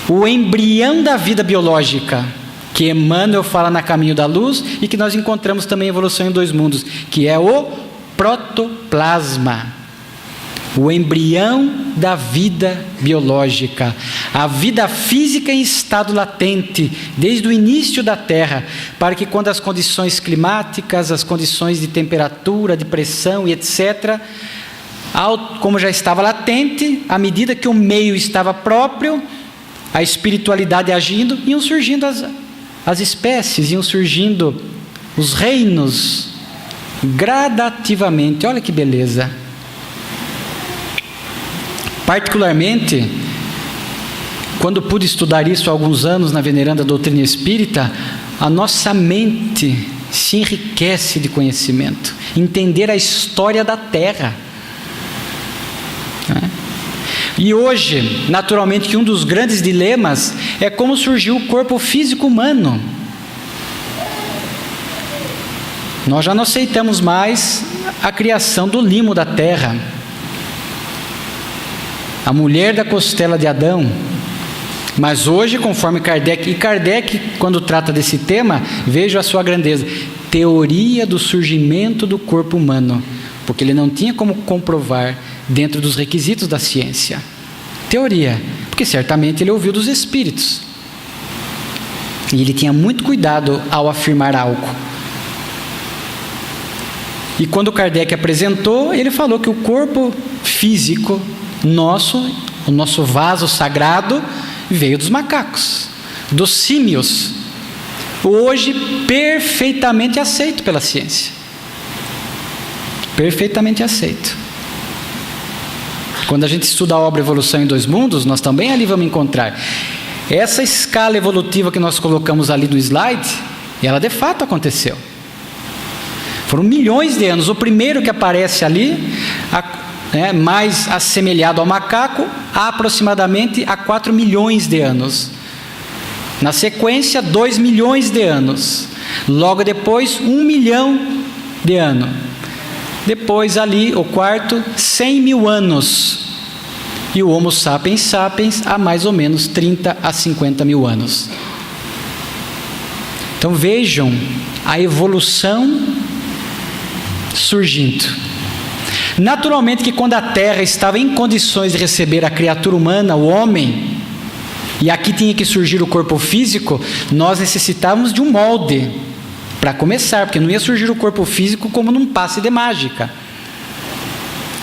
o embrião da vida biológica, que Emmanuel fala na Caminho da Luz e que nós encontramos também em Evolução em Dois Mundos, que é o protoplasma, o embrião da vida biológica, a vida física em estado latente, desde o início da Terra, para que quando as condições climáticas, as condições de temperatura, de pressão e etc., como já estava latente, à medida que o meio estava próprio, a espiritualidade agindo, iam surgindo as espécies, iam surgindo os reinos, gradativamente. Olha que beleza! Particularmente, quando pude estudar isso há alguns anos na veneranda doutrina espírita, a nossa mente se enriquece de conhecimento, entender a história da Terra. E hoje, naturalmente, que um dos grandes dilemas é como surgiu o corpo físico humano. Nós já não aceitamos mais a criação do limo da terra. A mulher da costela de Adão. Mas hoje, conforme Kardec, quando trata desse tema, veja a sua grandeza, teoria do surgimento do corpo humano, porque ele não tinha como comprovar dentro dos requisitos da ciência. Teoria, porque certamente ele ouviu dos espíritos. E ele tinha muito cuidado ao afirmar algo. E quando Kardec apresentou, ele falou que o corpo físico nosso, o nosso vaso sagrado, veio dos macacos, dos símios, hoje perfeitamente aceito pela ciência, perfeitamente aceito. Quando a gente estuda a obra Evolução em Dois Mundos, nós também ali vamos encontrar essa escala evolutiva que nós colocamos ali no slide, ela de fato aconteceu. Foram milhões de anos. O primeiro que aparece ali, mais assemelhado ao macaco, aproximadamente há 4 milhões de anos. Na sequência, 2 milhões de anos. Logo depois, 1 milhão de anos. Depois ali, o quarto, 100 mil anos. E o Homo sapiens sapiens há mais ou menos 30 a 50 mil anos. Então vejam a evolução surgindo. Naturalmente que quando a Terra estava em condições de receber a criatura humana, o homem, e aqui tinha que surgir o corpo físico, nós necessitávamos de um molde para começar, porque não ia surgir o corpo físico como num passe de mágica.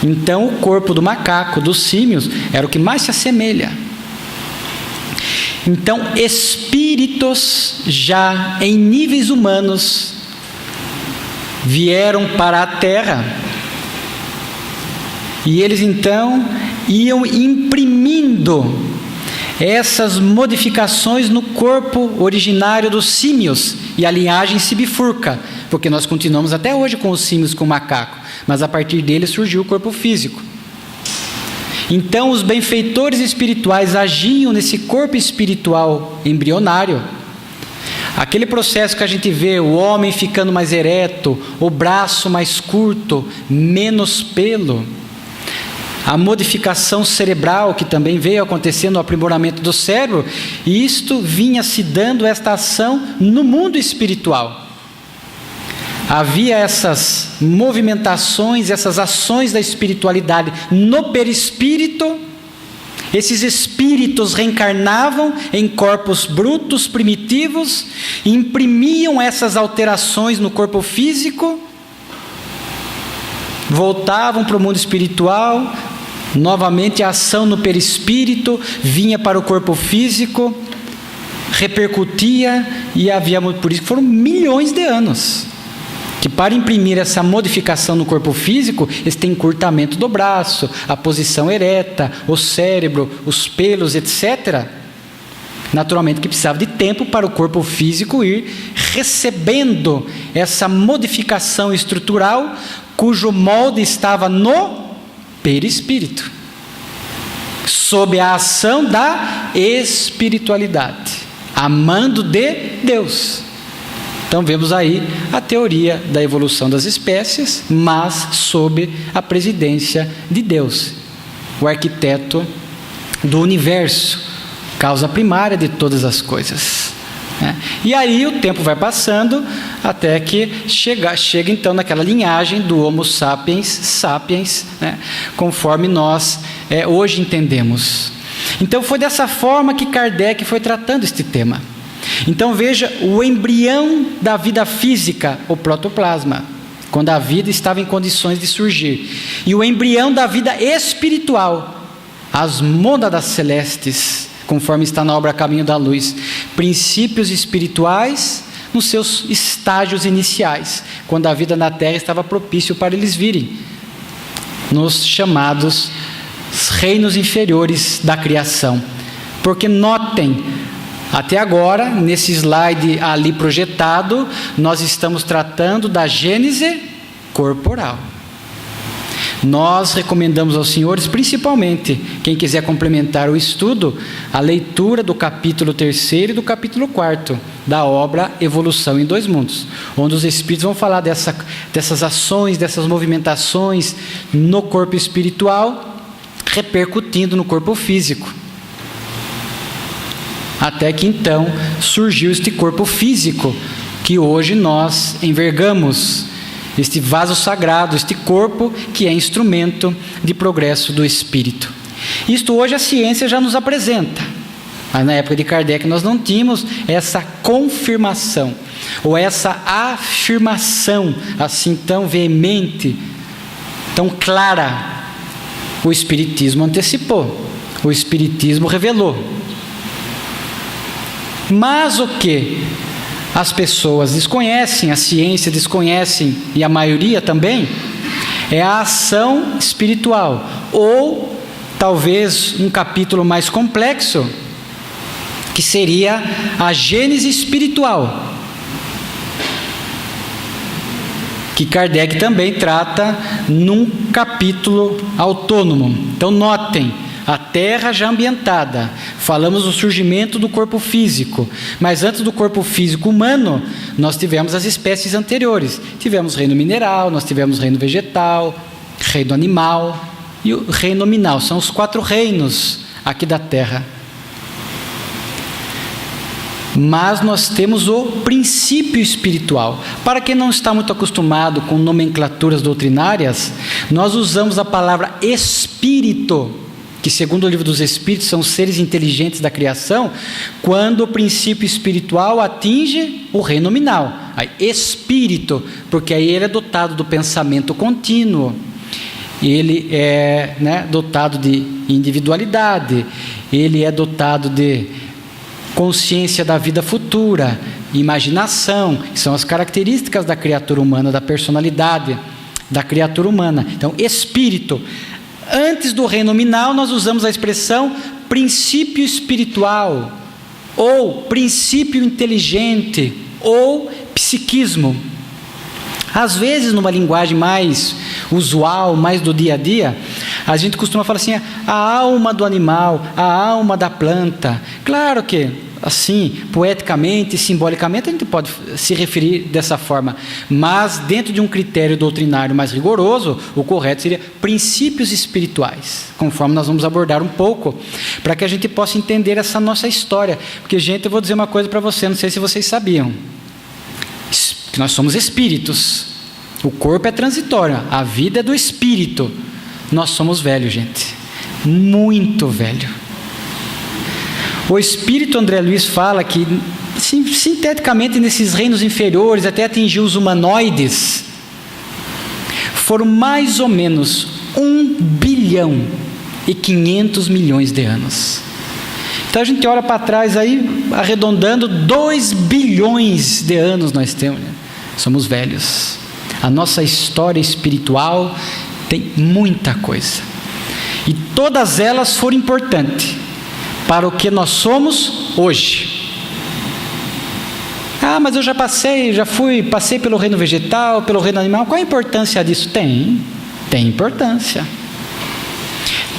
Então o corpo do macaco, dos símios, era o que mais se assemelha. Então espíritos já em níveis humanos vieram para a Terra. E eles então iam imprimindo essas modificações no corpo originário dos símios, e a linhagem se bifurca, porque nós continuamos até hoje com os símios, com o macaco, mas a partir dele surgiu o corpo físico. Então os benfeitores espirituais agiam nesse corpo espiritual embrionário. Aquele processo que a gente vê, o homem ficando mais ereto, o braço mais curto, menos pelo, a modificação cerebral que também veio acontecendo no aprimoramento do cérebro, e isto vinha se dando esta ação no mundo espiritual. Havia essas movimentações, essas ações da espiritualidade no perispírito, Esses espíritos reencarnavam em corpos brutos, primitivos, e imprimiam essas alterações no corpo físico, voltavam para o mundo espiritual, novamente a ação no perispírito vinha para o corpo físico, repercutia, e havia, por isso que foram milhões de anos, que para imprimir essa modificação no corpo físico, eles têm encurtamento do braço, a posição ereta, o cérebro, os pelos, etc. Naturalmente que precisava de tempo para o corpo físico ir recebendo essa modificação estrutural, cujo molde estava no perispírito, sob a ação da espiritualidade, amando de Deus. Então vemos aí a teoria da evolução das espécies, mas sob a presidência de Deus, o arquiteto do universo, causa primária de todas as coisas. E aí o tempo vai passando até que chega então naquela linhagem do Homo sapiens sapiens, conforme nós hoje entendemos. Então foi dessa forma que Kardec foi tratando este tema. Então veja o embrião da vida física, o protoplasma, quando a vida estava em condições de surgir, e o embrião da vida espiritual, as mônadas celestes, conforme está na obra Caminho da Luz, princípios espirituais nos seus estágios iniciais, quando a vida na Terra estava propício para eles virem, nos chamados reinos inferiores da criação. Porque notem, até agora, nesse slide ali projetado, nós estamos tratando da gênese corporal. Nós recomendamos aos senhores, principalmente, quem quiser complementar o estudo, a leitura do capítulo 3º e do capítulo 4º da obra Evolução em Dois Mundos, onde os espíritos vão falar dessas ações, dessas movimentações no corpo espiritual, repercutindo no corpo físico. Até que então surgiu este corpo físico que hoje nós envergamos, este vaso sagrado, este corpo que é instrumento de progresso do espírito. Isto hoje a ciência já nos apresenta, mas na época de Kardec nós não tínhamos essa confirmação, ou essa afirmação assim tão veemente, tão clara. O Espiritismo antecipou, o Espiritismo revelou. Mas o que as pessoas desconhecem, a ciência desconhece, e a maioria também, é a ação espiritual, ou talvez um capítulo mais complexo, que seria a gênese espiritual, que Kardec também trata num capítulo autônomo. Então notem, a Terra já ambientada, falamos do surgimento do corpo físico, mas antes do corpo físico humano, nós tivemos as espécies anteriores. Tivemos reino mineral, nós tivemos reino vegetal, reino animal e o reino nominal. São os 4 reinos aqui da Terra. Mas nós temos o princípio espiritual. Para quem não está muito acostumado com nomenclaturas doutrinárias, nós usamos a palavra espírito, que segundo o Livro dos Espíritos são seres inteligentes da criação, quando o princípio espiritual atinge o reino nominal. Aí, espírito, porque aí ele é dotado do pensamento contínuo, ele é dotado de individualidade, ele é dotado de consciência da vida futura, imaginação, que são as características da criatura humana, da personalidade da criatura humana. Então, espírito. Antes do reino nominal, nós usamos a expressão princípio espiritual, ou princípio inteligente, ou psiquismo. Às vezes, numa linguagem mais usual, mais do dia a dia, a gente costuma falar assim, a alma do animal, a alma da planta. Claro que, assim, poeticamente, simbolicamente, a gente pode se referir dessa forma, mas dentro de um critério doutrinário mais rigoroso, o correto seria princípios espirituais, conforme nós vamos abordar um pouco, para que a gente possa entender essa nossa história. Porque, gente, eu vou dizer uma coisa para você, não sei se vocês sabiam, que nós somos espíritos, o corpo é transitório, a vida é do espírito. Nós somos velhos, gente, muito velho. O Espírito André Luiz fala que, sinteticamente, nesses reinos inferiores, até atingir os humanoides, foram mais ou menos 1.500 bilhões de anos. Então a gente olha para trás aí, arredondando, 2 bilhões de anos nós temos, né? Somos velhos. A nossa história espiritual tem muita coisa. E todas elas foram importantes para o que nós somos hoje. Mas eu já passei pelo reino vegetal, pelo reino animal. Qual a importância disso? Tem importância.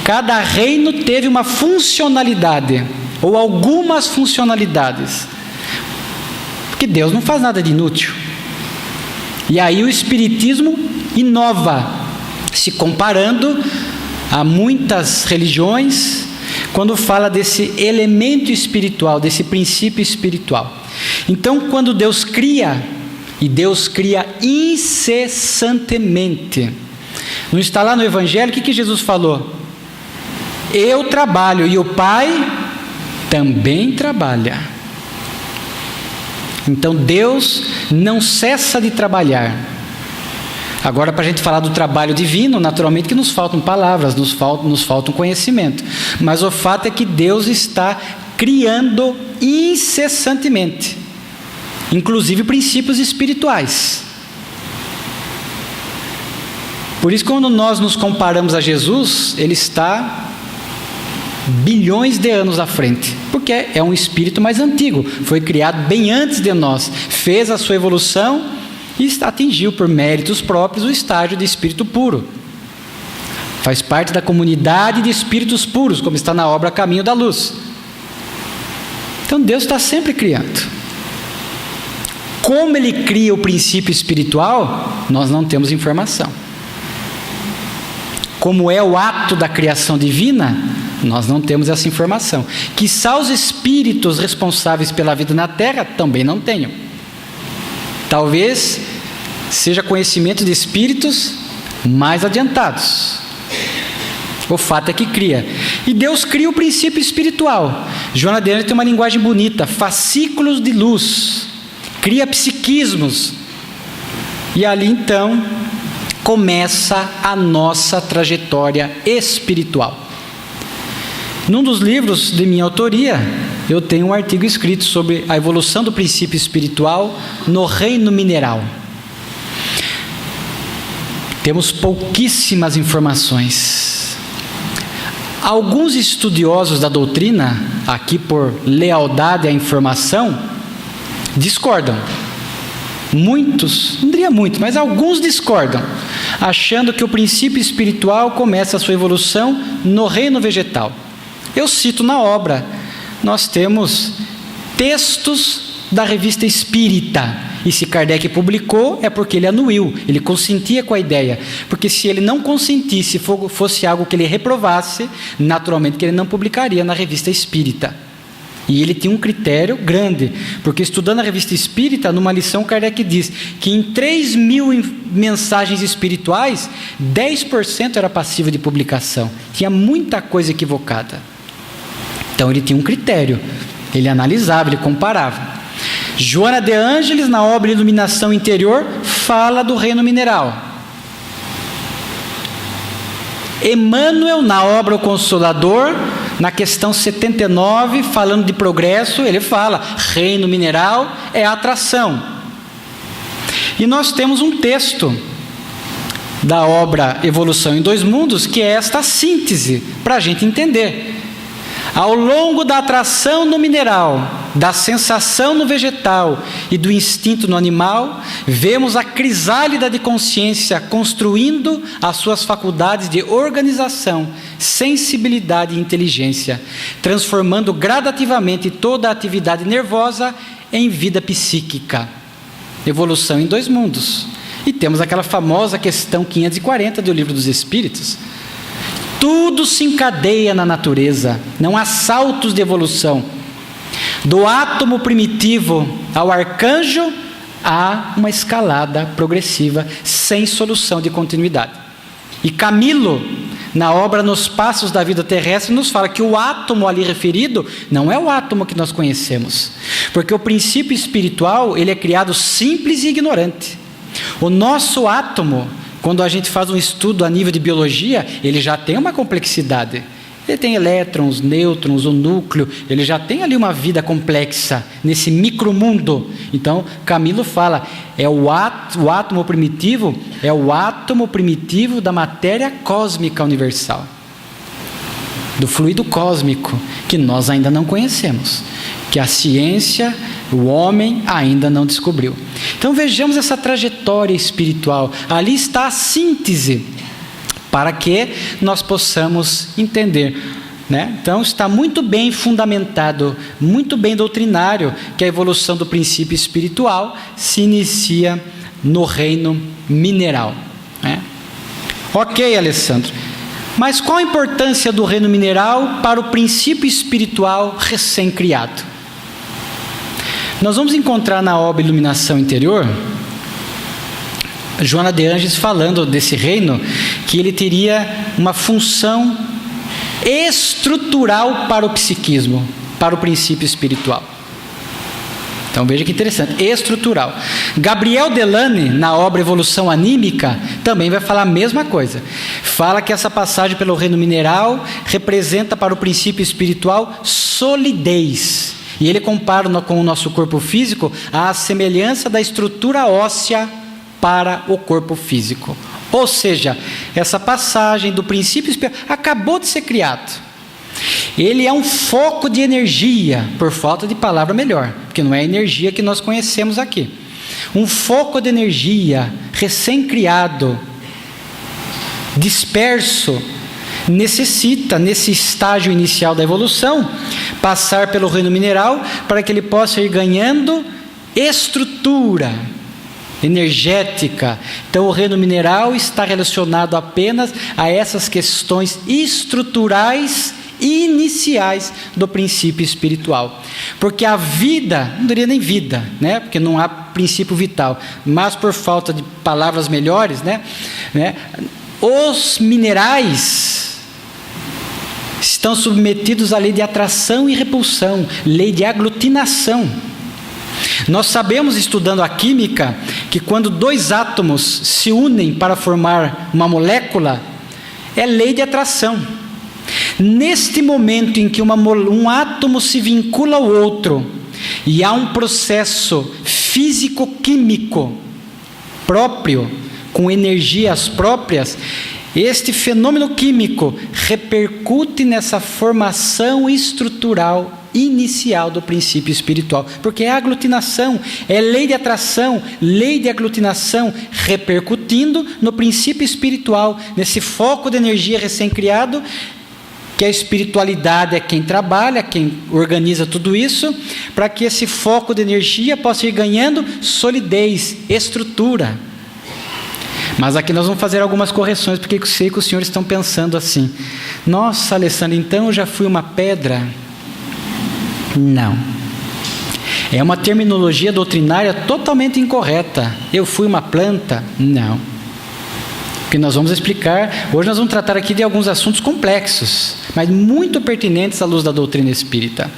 Cada reino teve uma funcionalidade, ou algumas funcionalidades. Porque Deus não faz nada de inútil. E aí o Espiritismo inova, se comparando a muitas religiões, quando fala desse elemento espiritual, desse princípio espiritual. Então, quando Deus cria, e Deus cria incessantemente, não está lá no Evangelho, o que Jesus falou? Eu trabalho e o Pai também trabalha. Então Deus não cessa de trabalhar. Agora, para a gente falar do trabalho divino, naturalmente que nos faltam palavras, nos falta um conhecimento. Mas o fato é que Deus está criando incessantemente, inclusive princípios espirituais. Por isso, quando nós nos comparamos a Jesus, Ele está bilhões de anos à frente, porque é um espírito mais antigo, foi criado bem antes de nós, fez a sua evolução e atingiu por méritos próprios o estágio de espírito puro. Faz parte da comunidade de espíritos puros, como está na obra Caminho da Luz. Então Deus está sempre criando. Como Ele cria o princípio espiritual, nós não temos informação. Como é o ato da criação divina, nós não temos essa informação. Quiçá os espíritos responsáveis pela vida na Terra também não tenham. Talvez seja conhecimento de espíritos mais adiantados. O fato é que cria. E Deus cria o princípio espiritual. Joana de Ângeles tem uma linguagem bonita, fascículos de luz, cria psiquismos. E ali então começa a nossa trajetória espiritual. Num dos livros de minha autoria, eu tenho um artigo escrito sobre a evolução do princípio espiritual no reino mineral. Temos pouquíssimas informações. Alguns estudiosos da doutrina, aqui por lealdade à informação, discordam. Muitos, não diria muitos, mas alguns discordam, achando que o princípio espiritual começa a sua evolução no reino vegetal. Eu cito na obra, nós temos textos da Revista Espírita, e se Kardec publicou é porque ele anuiu, ele consentia com a ideia, porque se ele não consentisse, fosse algo que ele reprovasse, naturalmente que ele não publicaria na Revista Espírita. E ele tinha um critério grande, porque estudando a Revista Espírita, numa lição Kardec diz que em 3.000 mensagens espirituais, 10% era passivo de publicação, tinha muita coisa equivocada. Então ele tinha um critério, ele analisava, ele comparava. Joana de Ângeles, na obra Iluminação Interior, fala do reino mineral. Emmanuel, na obra O Consolador, na questão 79, falando de progresso, ele fala, reino mineral é atração. E nós temos um texto da obra Evolução em Dois Mundos, que é esta síntese, para a gente entender. Ao longo da atração no mineral, da sensação no vegetal e do instinto no animal, vemos a crisálida de consciência construindo as suas faculdades de organização, sensibilidade e inteligência, transformando gradativamente toda a atividade nervosa em vida psíquica. Evolução em Dois Mundos. E temos aquela famosa questão 540 do Livro dos Espíritos. Tudo se encadeia na natureza, não há saltos de evolução. Do átomo primitivo ao arcanjo, há uma escalada progressiva, sem solução de continuidade. E Camilo, na obra Nos Passos da Vida Terrestre, nos fala que o átomo ali referido não é o átomo que nós conhecemos, porque o princípio espiritual, ele é criado simples e ignorante. O nosso átomo, quando a gente faz um estudo a nível de biologia, ele já tem uma complexidade. Ele tem elétrons, nêutrons, o núcleo, ele já tem ali uma vida complexa nesse micromundo. Então, Camilo fala, o átomo primitivo é o átomo primitivo da matéria cósmica universal, do fluido cósmico, que nós ainda não conhecemos, que a ciência, o homem ainda não descobriu. Então vejamos essa trajetória espiritual. Ali está a síntese, para que nós possamos entender, né? Então está muito bem fundamentado, muito bem doutrinário, que a evolução do princípio espiritual se inicia no reino mineral, né? Ok, Alessandro, mas qual a importância do reino mineral para o princípio espiritual recém-criado? Nós vamos encontrar na obra Iluminação Interior, Joana de Ângeles falando desse reino, que ele teria uma função estrutural para o psiquismo, para o princípio espiritual. Então veja que interessante, estrutural. Gabriel Delane, na obra Evolução Anímica, também vai falar a mesma coisa. Fala que essa passagem pelo reino mineral representa para o princípio espiritual solidez. E ele compara com o nosso corpo físico à semelhança da estrutura óssea para o corpo físico. Ou seja, essa passagem do princípio espiritual acabou de ser criado. Ele é um foco de energia, por falta de palavra melhor, porque não é a energia que nós conhecemos aqui. Um foco de energia recém-criado, disperso, necessita, nesse estágio inicial da evolução, passar pelo reino mineral para que ele possa ir ganhando estrutura energética. Então o reino mineral está relacionado apenas a essas questões estruturais e iniciais do princípio espiritual. Porque a vida, não diria nem vida, né? Porque não há princípio vital, mas por falta de palavras melhores, né? Os minerais estão submetidos à lei de atração e repulsão, lei de aglutinação. Nós sabemos, estudando a química, que quando dois átomos se unem para formar uma molécula, é lei de atração. Neste momento em que um átomo se vincula ao outro, e há um processo físico-químico próprio, com energias próprias, este fenômeno químico repercute nessa formação estrutural inicial do princípio espiritual, porque é aglutinação, é lei de atração, lei de aglutinação, repercutindo no princípio espiritual, nesse foco de energia recém-criado, que a espiritualidade é quem trabalha, quem organiza tudo isso, para que esse foco de energia possa ir ganhando solidez, estrutura. Mas aqui nós vamos fazer algumas correções, porque eu sei que os senhores estão pensando assim: nossa, Alessandro, então eu já fui uma pedra? Não. É uma terminologia doutrinária totalmente incorreta. Eu fui uma planta? Não. Porque nós vamos explicar, hoje nós vamos tratar aqui de alguns assuntos complexos, mas muito pertinentes à luz da doutrina espírita.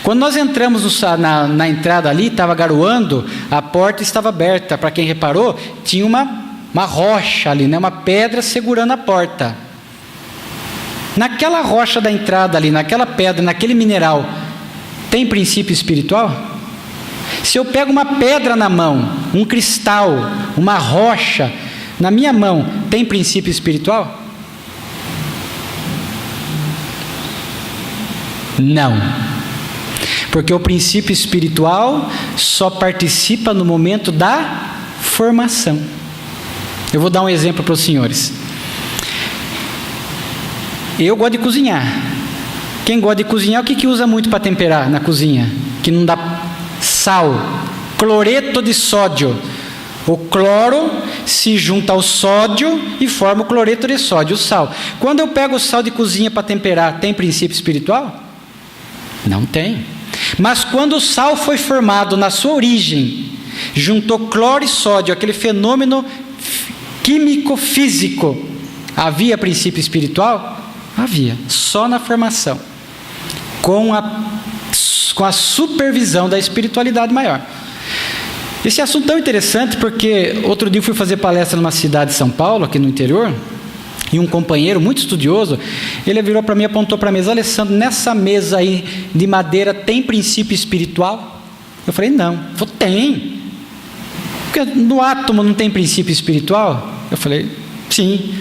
Quando nós entramos na entrada ali, estava garoando, a porta estava aberta. Para quem reparou, tinha uma rocha ali, né? Uma pedra segurando a porta. Naquela rocha da entrada ali, naquela pedra, naquele mineral, tem princípio espiritual? Se eu pego uma pedra na mão, um cristal, uma rocha, na minha mão, tem princípio espiritual? Não. Porque o princípio espiritual só participa no momento da formação. Eu vou dar um exemplo para os senhores. Eu gosto de cozinhar. Quem gosta de cozinhar, o que usa muito para temperar na cozinha? Que não dá sal, cloreto de sódio. O cloro se junta ao sódio e forma o cloreto de sódio, o sal. Quando eu pego o sal de cozinha para temperar, tem princípio espiritual? Não tem. Mas quando o sal foi formado na sua origem, juntou cloro e sódio, aquele fenômeno químico-físico, Havia princípio espiritual? Havia, só na formação, com a supervisão da espiritualidade maior. Esse assunto é tão interessante porque outro dia eu fui fazer palestra numa cidade de São Paulo, aqui no interior, e um companheiro muito estudioso, ele virou para mim e apontou para a mesa: Alessandro, nessa mesa aí de madeira tem princípio espiritual? Eu falei: não. Ele falou: tem. Porque no átomo não tem princípio espiritual? Eu falei: sim.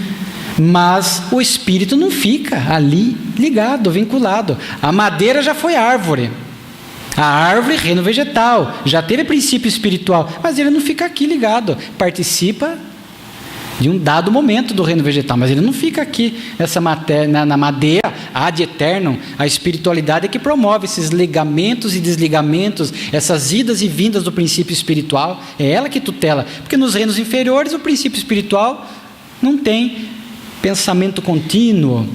Mas o espírito não fica ali ligado, vinculado. A madeira já foi árvore. A árvore, reino vegetal, já teve princípio espiritual, mas ele não fica aqui ligado. Participa de um dado momento do reino vegetal, mas ele não fica aqui essa matéria, na madeira, ad eternum. A espiritualidade é que promove esses ligamentos e desligamentos, essas idas e vindas do princípio espiritual. É ela que tutela, porque nos reinos inferiores o princípio espiritual não tem pensamento contínuo,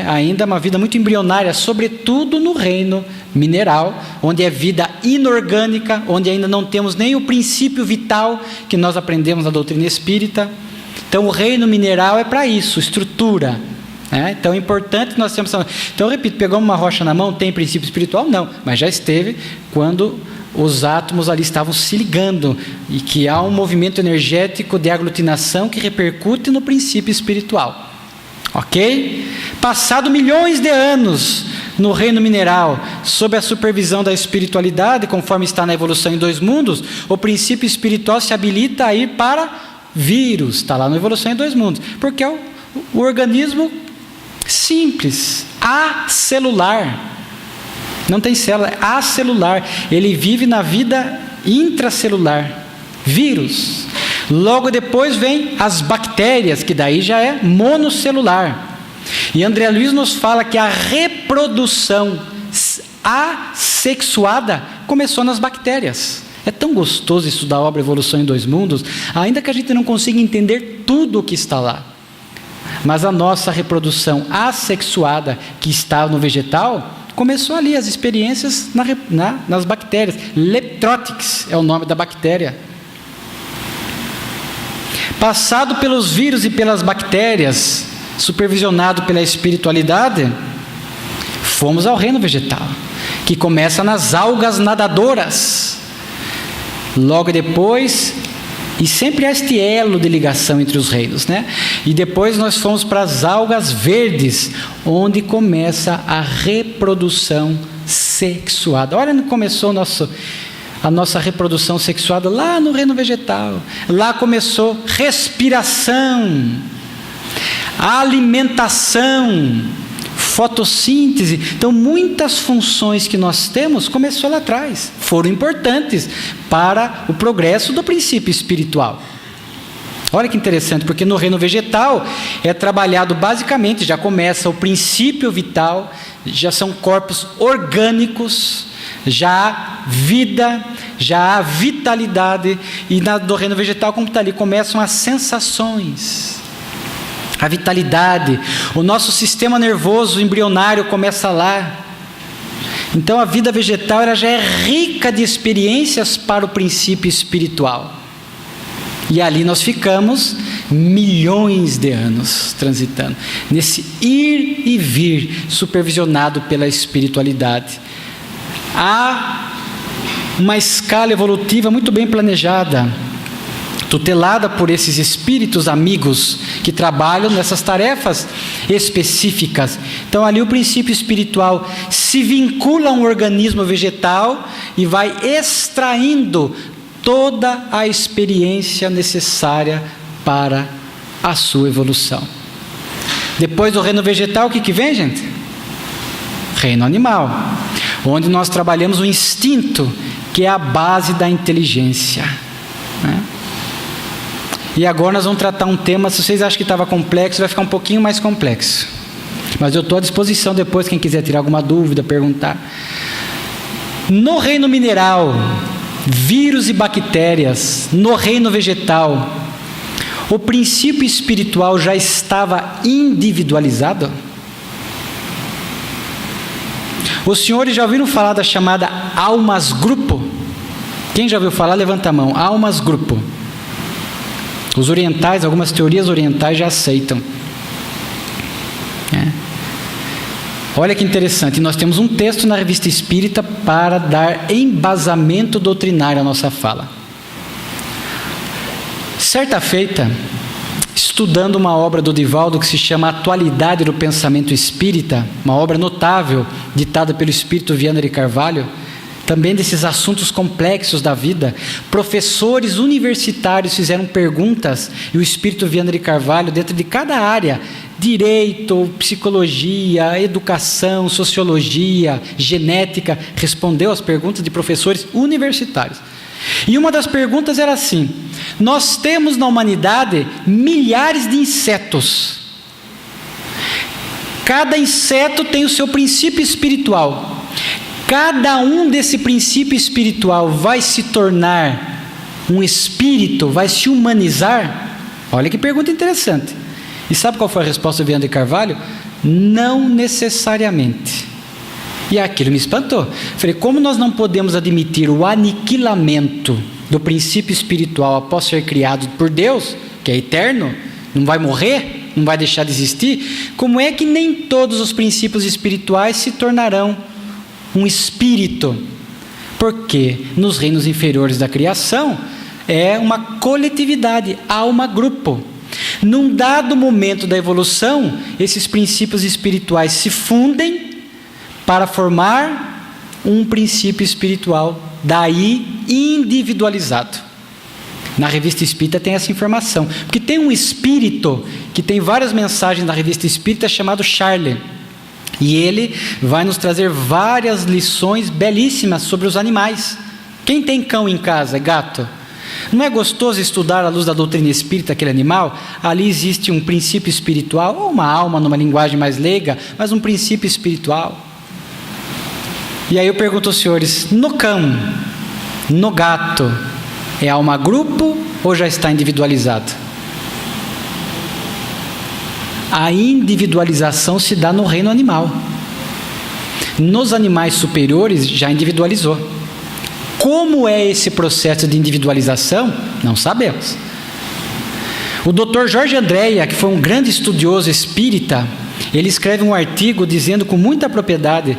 ainda é uma vida muito embrionária, sobretudo no reino mineral, onde é vida inorgânica, onde ainda não temos nem o princípio vital que nós aprendemos na doutrina espírita. Então o reino mineral é para isso, estrutura. Então é importante nós temos. Então eu repito, pegamos uma rocha na mão, tem princípio espiritual? Não, mas já esteve quando os átomos ali estavam se ligando, e que há um movimento energético de aglutinação que repercute no princípio espiritual. Ok? Passado milhões de anos no reino mineral, sob a supervisão da espiritualidade, conforme está na evolução em 2 mundos, o princípio espiritual se habilita a ir para vírus, está lá na evolução em 2 mundos, porque é o organismo simples, acelular, não tem célula, é acelular, ele vive na vida intracelular, vírus. Logo depois vem as bactérias, que daí já é monocelular. E André Luiz nos fala que a reprodução assexuada começou nas bactérias. É tão gostoso estudar a obra Evolução em 2 Mundos, ainda que a gente não consiga entender tudo o que está lá. Mas a nossa reprodução assexuada, que está no vegetal, começou ali, as experiências nas bactérias. Leptotics é o nome da bactéria. Passado pelos vírus e pelas bactérias, supervisionado pela espiritualidade, fomos ao reino vegetal, que começa nas algas nadadoras. Logo depois, e sempre há este elo de ligação entre os reinos, E depois nós fomos para as algas verdes, onde começa a reprodução sexuada. Olha onde começou a nossa reprodução sexuada, lá no reino vegetal. Lá começou respiração, alimentação, fotossíntese. Então muitas funções que nós temos começou lá atrás, foram importantes para o progresso do princípio espiritual. Olha que interessante, porque no reino vegetal é trabalhado basicamente, já começa o princípio vital, já são corpos orgânicos, já há vida, já há vitalidade, e do reino vegetal, como está ali, começam as sensações, a vitalidade, o nosso sistema nervoso embrionário começa lá. Então a vida vegetal ela já é rica de experiências para o princípio espiritual, e ali nós ficamos milhões de anos transitando, nesse ir e vir, supervisionado pela espiritualidade. Há uma escala evolutiva muito bem planejada, tutelada por esses espíritos amigos que trabalham nessas tarefas específicas. Então ali o princípio espiritual se vincula a um organismo vegetal e vai extraindo toda a experiência necessária para a sua evolução. Depois do reino vegetal, o que vem, gente? Reino animal, onde nós trabalhamos o instinto, que é a base da inteligência. E agora nós vamos tratar um tema, se vocês acham que estava complexo, vai ficar um pouquinho mais complexo. Mas eu estou à disposição depois, quem quiser tirar alguma dúvida, perguntar. No reino mineral, vírus e bactérias, no reino vegetal, o princípio espiritual já estava individualizado? Os senhores já ouviram falar da chamada almas grupo? Quem já ouviu falar, levanta a mão. Almas grupo. Os orientais, algumas teorias orientais já aceitam. Olha que interessante, nós temos um texto na Revista Espírita para dar embasamento doutrinário à nossa fala. Certa feita, estudando uma obra do Divaldo que se chama Atualidade do Pensamento Espírita, uma obra notável, ditada pelo Espírito Viana de Carvalho, também desses assuntos complexos da vida, professores universitários fizeram perguntas e o Espírito Viana de Carvalho, dentro de cada área, direito, psicologia, educação, sociologia, genética, respondeu às perguntas de professores universitários. E uma das perguntas era assim: nós temos na humanidade milhares de insetos. Cada inseto tem o seu princípio espiritual. Cada um desse princípio espiritual vai se tornar um espírito, vai se humanizar? Olha que pergunta interessante. E sabe qual foi a resposta do Viana de Carvalho? Não necessariamente. E aquilo me espantou. Falei, como nós não podemos admitir o aniquilamento do princípio espiritual após ser criado por Deus, que é eterno, não vai morrer, não vai deixar de existir, como é que nem todos os princípios espirituais se tornarão um espírito? Porque nos reinos inferiores da criação é uma coletividade, alma-grupo. Num dado momento da evolução, esses princípios espirituais se fundem para formar um princípio espiritual, daí individualizado. Na Revista Espírita tem essa informação, porque tem um espírito que tem várias mensagens na Revista Espírita chamado Charlie, e ele vai nos trazer várias lições belíssimas sobre os animais. Quem tem cão em casa, gato? Não é gostoso estudar à luz da doutrina espírita aquele animal? Ali existe um princípio espiritual, ou uma alma numa linguagem mais leiga, mas um princípio espiritual. E aí eu pergunto aos senhores, no cão, no gato, é alma grupo ou já está individualizado? A individualização se dá no reino animal. Nos animais superiores já individualizou. Como é esse processo de individualização? Não sabemos. O Dr. Jorge Andréia, que foi um grande estudioso espírita, ele escreve um artigo dizendo com muita propriedade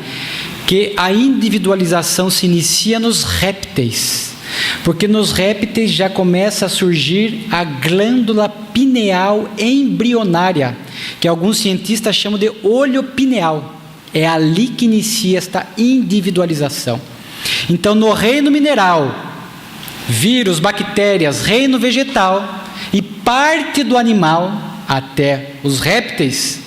que a individualização se inicia nos répteis, porque nos répteis já começa a surgir a glândula pineal embrionária, que alguns cientistas chamam de olho pineal. É ali que inicia esta individualização. Então, no reino mineral, vírus, bactérias, reino vegetal e parte do animal, até os répteis,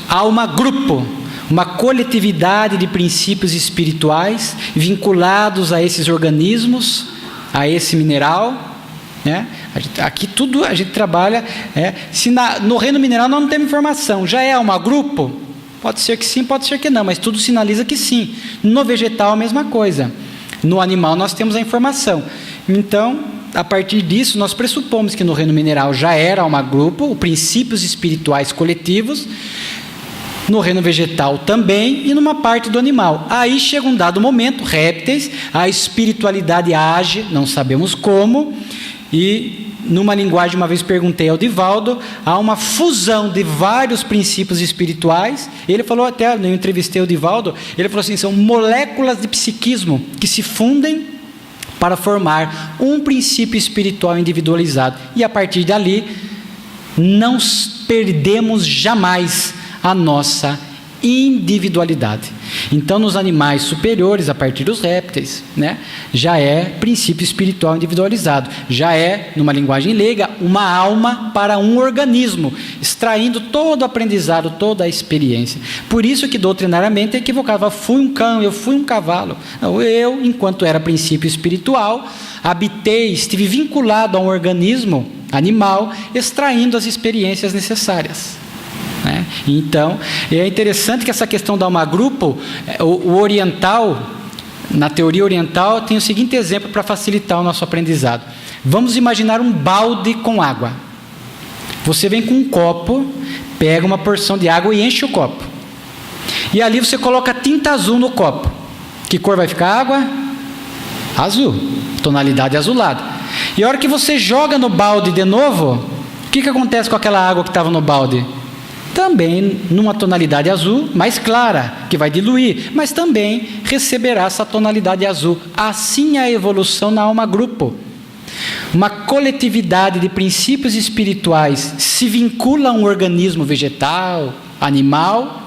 há uma grupo, uma coletividade de princípios espirituais vinculados a esses organismos, a esse mineral, né? Aqui tudo a gente trabalha, se no reino mineral nós não temos informação, já é uma grupo? Pode ser que sim, pode ser que não, mas tudo sinaliza que sim. No vegetal a mesma coisa. No animal nós temos a informação. Então, a partir disso, nós pressupomos que no reino mineral já era uma grupo, princípios espirituais coletivos, no reino vegetal também e numa parte do animal. Aí chega um dado momento, répteis, a espiritualidade age, não sabemos como, e numa linguagem, uma vez perguntei ao Divaldo, há uma fusão de vários princípios espirituais. Ele falou até, eu entrevistei o Divaldo, ele falou assim, são moléculas de psiquismo que se fundem para formar um princípio espiritual individualizado. E a partir dali, não perdemos jamais a nossa individualidade. Então, nos animais superiores, a partir dos répteis, né, já é princípio espiritual individualizado. Já é, numa linguagem leiga, uma alma para um organismo, extraindo todo o aprendizado, toda a experiência. Por isso que doutrinariamente é equivocado. Eu fui um cão, eu fui um cavalo. Não, eu, enquanto era princípio espiritual, habitei, estive vinculado a um organismo animal, extraindo as experiências necessárias. Então, é interessante que essa questão da alma grupo, o oriental, na teoria oriental, tem o seguinte exemplo para facilitar o nosso aprendizado. Vamos imaginar um balde com água. Você vem com um copo, pega uma porção de água e enche o copo. E ali você coloca tinta azul no copo. Que cor vai ficar a água? Azul, tonalidade azulada. E a hora que você joga no balde de novo, o que acontece com aquela água que estava no balde? também numa tonalidade azul mais clara, que vai diluir, mas também receberá essa tonalidade azul. Assim é a evolução na alma-grupo. Uma coletividade de princípios espirituais se vincula a um organismo vegetal, animal,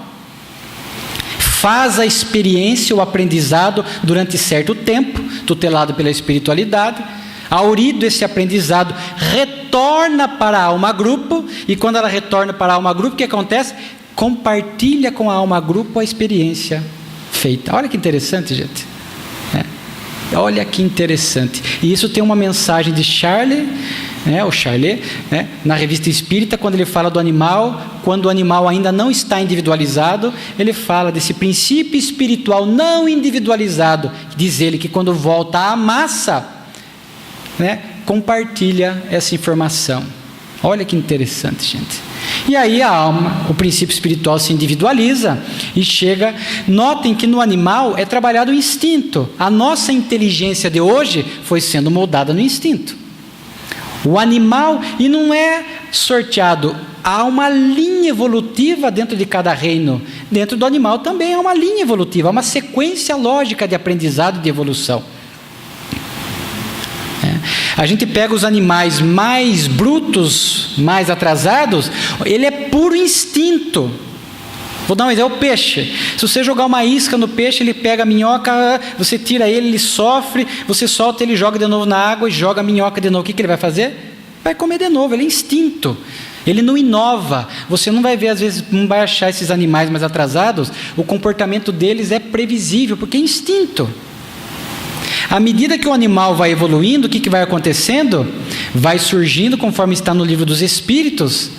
faz a experiência, o aprendizado durante certo tempo, tutelado pela espiritualidade. Aurido esse aprendizado, retorna para a alma-grupo, e quando ela retorna para a alma-grupo, o que acontece? Compartilha com a alma-grupo a experiência feita. Olha que interessante, gente. Olha que interessante. E isso tem uma mensagem de Charles, o Charles, na Revista Espírita, quando ele fala do animal, quando o animal ainda não está individualizado, ele fala desse princípio espiritual não individualizado. Diz ele que quando volta à massa, compartilha essa informação. Olha que interessante, gente. E aí a alma, o princípio espiritual se individualiza e chega. Notem que no animal é trabalhado o instinto. A nossa inteligência de hoje foi sendo moldada no instinto. O animal, e não é sorteado, há uma linha evolutiva dentro de cada reino. Dentro do animal também há uma linha evolutiva, há uma sequência lógica de aprendizado e de evolução. A gente pega os animais mais brutos, mais atrasados, ele é puro instinto. Vou dar um exemplo, o peixe. Se você jogar uma isca no peixe, ele pega a minhoca, você tira ele, ele sofre, você solta ele, joga de novo na água e joga a minhoca de novo. O que ele vai fazer? Vai comer de novo, ele é instinto. Ele não inova. Você não vai ver, às vezes, não vai achar esses animais mais atrasados, o comportamento deles é previsível, porque é instinto. À medida que o animal vai evoluindo, o que vai acontecendo? Vai surgindo, conforme está no livro dos Espíritos,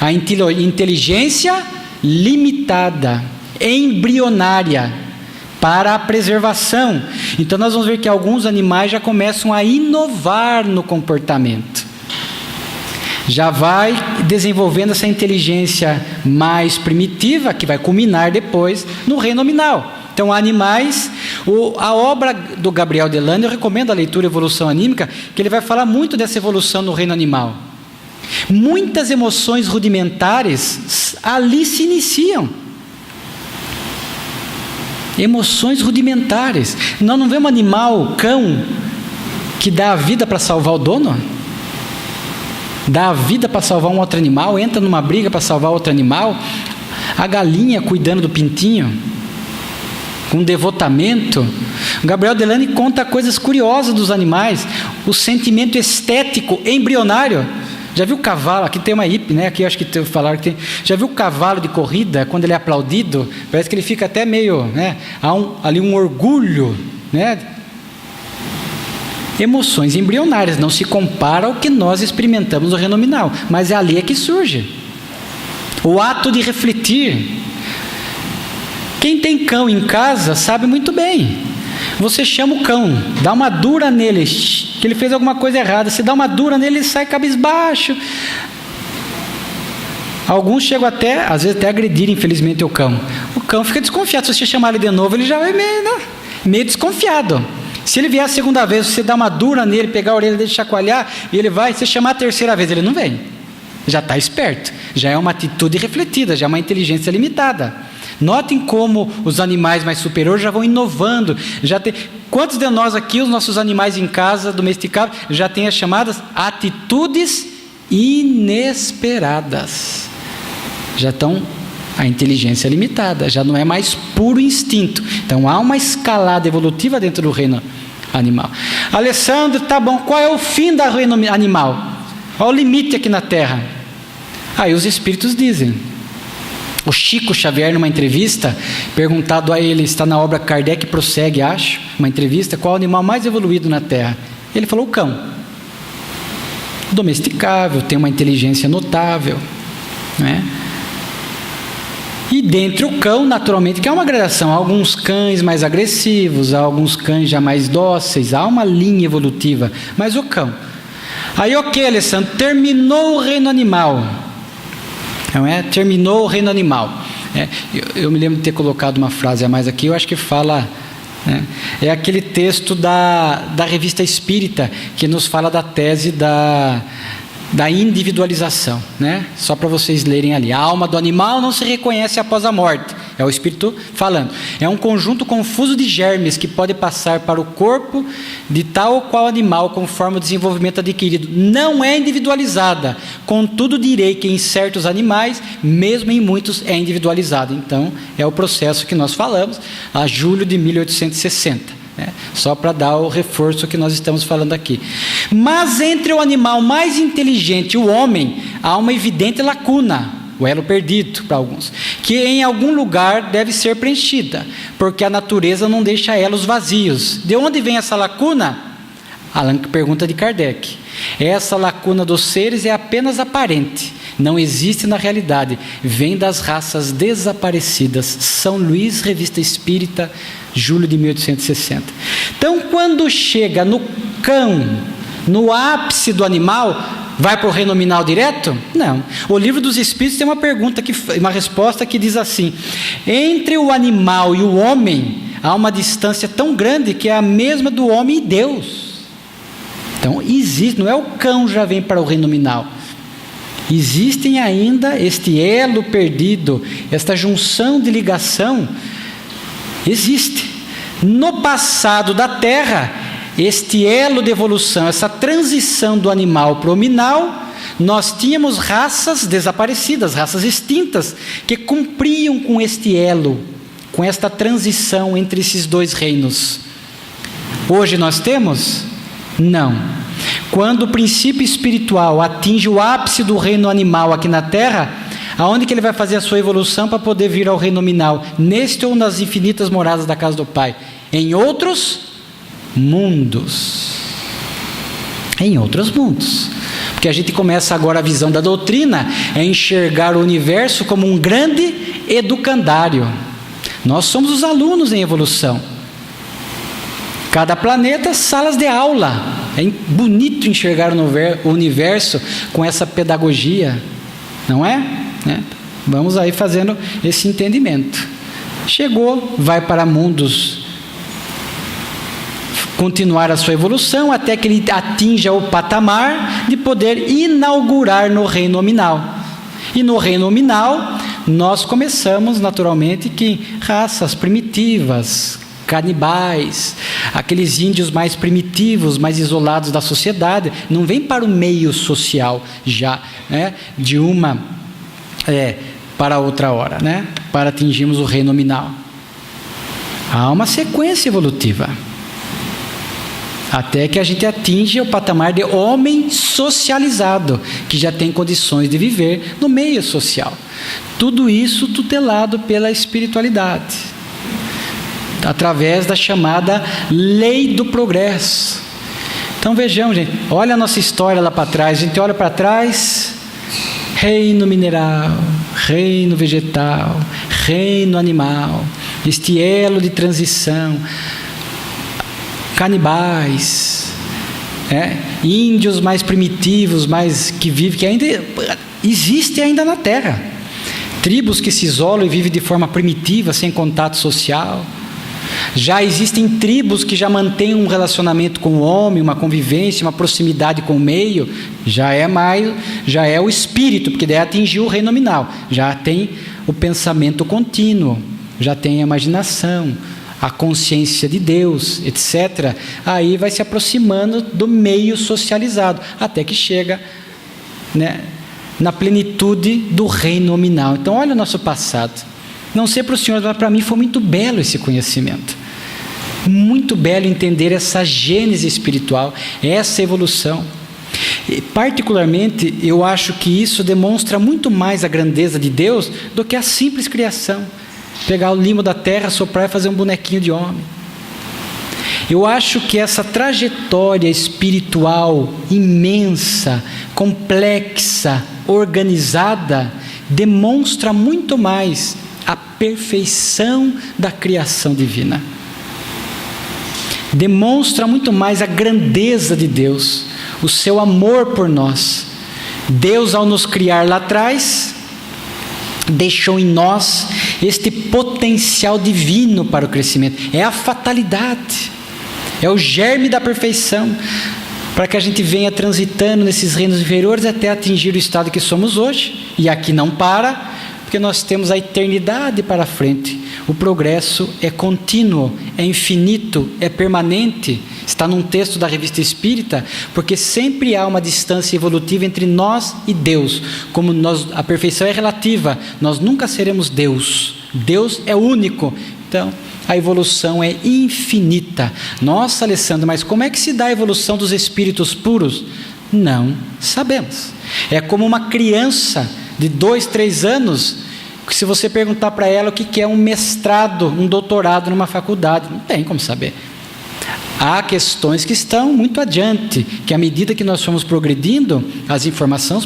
a inteligência limitada, embrionária, para a preservação. Então nós vamos ver que alguns animais já começam a inovar no comportamento. Já vai desenvolvendo essa inteligência mais primitiva, que vai culminar depois no reino nominal. Então, animais, a obra do Gabriel Delano, eu recomendo a leitura Evolução Anímica, que ele vai falar muito dessa evolução no reino animal. Muitas emoções rudimentares ali se iniciam. Emoções rudimentares. Nós não vemos animal, cão, que dá a vida para salvar o dono? Dá a vida para salvar um outro animal, entra numa briga para salvar outro animal. A galinha cuidando do pintinho, com devotamento. O Gabriel Delano conta coisas curiosas dos animais, o sentimento estético embrionário. Já viu o cavalo? Aqui tem uma hippie, né? Aqui eu acho que falaram que tem. Já viu o cavalo de corrida, quando ele é aplaudido? Parece que ele fica até meio, há ali um orgulho, Emoções embrionárias, não se compara ao que nós experimentamos no reino nominal, mas é ali que surge. O ato de refletir. Quem tem cão em casa sabe muito bem. Você chama o cão, dá uma dura nele, que ele fez alguma coisa errada. Se dá uma dura nele, ele sai cabisbaixo. Alguns chegam até, às vezes até agredir, infelizmente, o cão. O cão fica desconfiado. Se você chamar ele de novo, ele já vai meio desconfiado. Se ele vier a segunda vez, você dá uma dura nele, pegar a orelha dele, chacoalhar, e ele vai, se chamar a terceira vez, ele não vem. Já está esperto. Já é uma atitude refletida, já é uma inteligência limitada. Notem como os animais mais superiores já vão inovando. Quantos de nós aqui, os nossos animais em casa, domesticados, já têm as chamadas atitudes inesperadas? Já estão a inteligência limitada, já não é mais puro instinto. Então há uma escalada evolutiva dentro do reino animal. Alessandro, tá bom, qual é o fim do reino animal? Qual o limite aqui na Terra? Aí os espíritos dizem. O Chico Xavier, numa entrevista, perguntado a ele, está na obra Kardec Prossegue, acho, uma entrevista, qual o animal mais evoluído na Terra? Ele falou: o cão. Domesticável, tem uma inteligência notável, E dentre o cão, naturalmente, que há uma gradação, há alguns cães mais agressivos, há alguns cães já mais dóceis, há uma linha evolutiva, mas o cão. Aí, ok, Alessandro, terminou o reino animal. Terminou o reino animal. Eu me lembro de ter colocado uma frase a mais aqui, eu acho que fala... É aquele texto da Revista Espírita, que nos fala da tese da individualização, né? Só para vocês lerem ali. A alma do animal não se reconhece após a morte. É o Espírito falando. É um conjunto confuso de germes que pode passar para o corpo de tal ou qual animal conforme o desenvolvimento adquirido. Não é individualizada. Contudo, direi que em certos animais, mesmo em muitos, é individualizada. Então, é o processo que nós falamos, a julho de 1860. Só para dar o reforço que nós estamos falando aqui. Mas entre o animal mais inteligente e o homem, há uma evidente lacuna, o elo perdido para alguns, que em algum lugar deve ser preenchida, porque a natureza não deixa elos vazios. De onde vem essa lacuna? Allan pergunta de Kardec. Essa lacuna dos seres é apenas aparente, não existe na realidade, vem das raças desaparecidas. São Luís, Revista Espírita, julho de 1860. Então, quando chega no cão, no ápice do animal, vai para o reino nominal direto? Não. O Livro dos Espíritos tem uma resposta que diz assim: entre o animal e o homem há uma distância tão grande que é a mesma do homem e Deus. Então, existe, não é o cão já vem para o reino nominal. Existem ainda este elo perdido, esta junção de ligação, existe. No passado da Terra, este elo de evolução, essa transição do animal para o nominal, nós tínhamos raças desaparecidas, raças extintas, que cumpriam com este elo, com esta transição entre esses dois reinos. Hoje nós temos? Não. Quando o princípio espiritual atinge o ápice do reino animal aqui na Terra, aonde que ele vai fazer a sua evolução para poder vir ao reino nominal? Neste ou nas infinitas moradas da casa do Pai? Em outros mundos. Em outros mundos. Porque a gente começa agora a visão da doutrina, é enxergar o universo como um grande educandário. Nós somos os alunos em evolução. Cada planeta, salas de aula. É bonito enxergar o universo com essa pedagogia, não é? Vamos aí fazendo esse entendimento. Chegou, vai para mundos, continuar a sua evolução até que ele atinja o patamar de poder inaugurar no reino nominal. E no reino nominal, nós começamos naturalmente que raças primitivas, canibais, aqueles índios mais primitivos, mais isolados da sociedade, não vem para o meio social já, de uma para outra hora, para atingirmos o reino nominal. Há uma sequência evolutiva, até que a gente atinge o patamar de homem socializado, que já tem condições de viver no meio social. Tudo isso tutelado pela espiritualidade, através da chamada lei do progresso. Então vejamos, gente, olha a nossa história lá para trás, a gente olha para trás, reino mineral, reino vegetal, reino animal, este elo de transição, canibais, índios mais primitivos, mais que vivem, que ainda existe ainda na Terra, tribos que se isolam e vivem de forma primitiva, sem contato social. Já existem tribos que já mantêm um relacionamento com o homem, uma convivência, uma proximidade com o meio. Já é o espírito, porque daí atingiu o reino nominal. Já tem o pensamento contínuo, já tem a imaginação, a consciência de Deus, etc. Aí vai se aproximando do meio socializado, até que chega, na plenitude do reino nominal. Então, olha o nosso passado. Não sei para os senhores, mas para mim foi muito belo esse conhecimento. Muito belo entender essa gênese espiritual, essa evolução. E, particularmente, eu acho que isso demonstra muito mais a grandeza de Deus do que a simples criação. Pegar o limo da terra, soprar e fazer um bonequinho de homem. Eu acho que essa trajetória espiritual imensa, complexa, organizada, demonstra muito mais a perfeição da criação divina. Demonstra muito mais a grandeza de Deus, o seu amor por nós. Deus, ao nos criar lá atrás, deixou em nós este potencial divino para o crescimento. É a fatalidade, é o germe da perfeição. para que a gente venha transitando nesses reinos inferiores até atingir o estado que somos hoje. E aqui não para, porque nós temos a eternidade para frente. O progresso é contínuo, é infinito, é permanente. Está num texto da Revista Espírita, porque sempre há uma distância evolutiva entre nós e Deus. Como a perfeição é relativa, nós nunca seremos Deus. Deus é único. Então, a evolução é infinita. Nossa, Alessandro, mas como é que se dá a evolução dos espíritos puros? Não sabemos. É como uma criança de 2, 3 anos, que se você perguntar para ela o que é um mestrado, um doutorado numa faculdade, não tem como saber. Há questões que estão muito adiante, que à medida que nós formos progredindo, as informações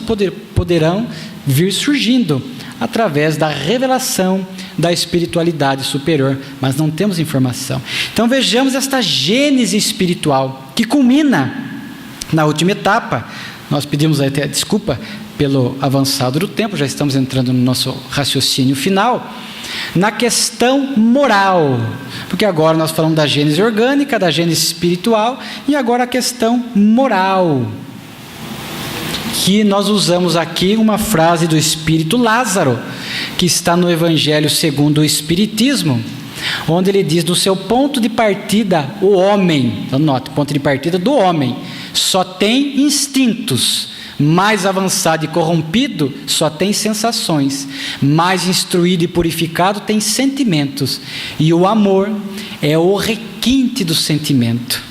poderão vir surgindo através da revelação da espiritualidade superior, mas não temos informação. Então vejamos esta gênese espiritual, que culmina na última etapa. Nós pedimos até desculpa pelo avançado do tempo, já estamos entrando no nosso raciocínio final, na questão moral, porque agora nós falamos da gênese orgânica, da gênese espiritual, e agora a questão moral, que nós usamos aqui uma frase do Espírito Lázaro, que está no Evangelho segundo o Espiritismo, onde ele diz: do seu ponto de partida, o homem, então note, ponto de partida do homem, só tem instintos. Mais avançado e corrompido, só tem sensações. Mais instruído e purificado, tem sentimentos. E o amor é o requinte do sentimento.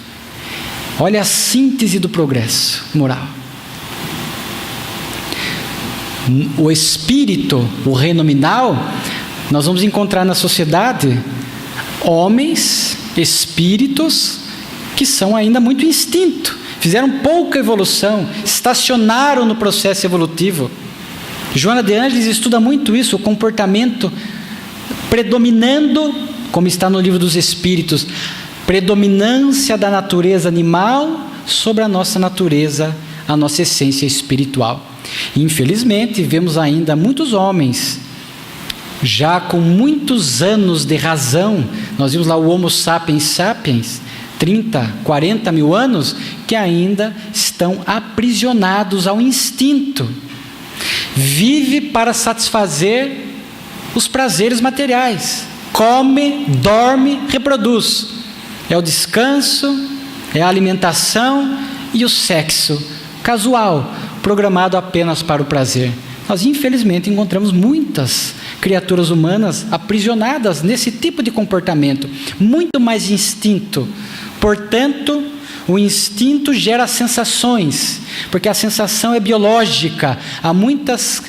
Olha a síntese do progresso moral. O espírito, o reino nominal, nós vamos encontrar na sociedade homens, espíritos, que são ainda muito instinto. Fizeram pouca evolução, estacionaram no processo evolutivo. Joana de Ângeles estuda muito isso, o comportamento predominando, como está no Livro dos Espíritos, predominância da natureza animal sobre a nossa natureza, a nossa essência espiritual. Infelizmente, vemos ainda muitos homens, já com muitos anos de razão, nós vimos lá o Homo sapiens sapiens, 30, 40 mil anos, que ainda estão aprisionados ao instinto. Vive para satisfazer os prazeres materiais. Come, dorme, reproduz. É o descanso, é a alimentação e o sexo casual, programado apenas para o prazer. Nós, infelizmente, encontramos muitas criaturas humanas aprisionadas nesse tipo de comportamento, muito mais instinto. Portanto, o instinto gera sensações, porque a sensação é biológica. Há muitas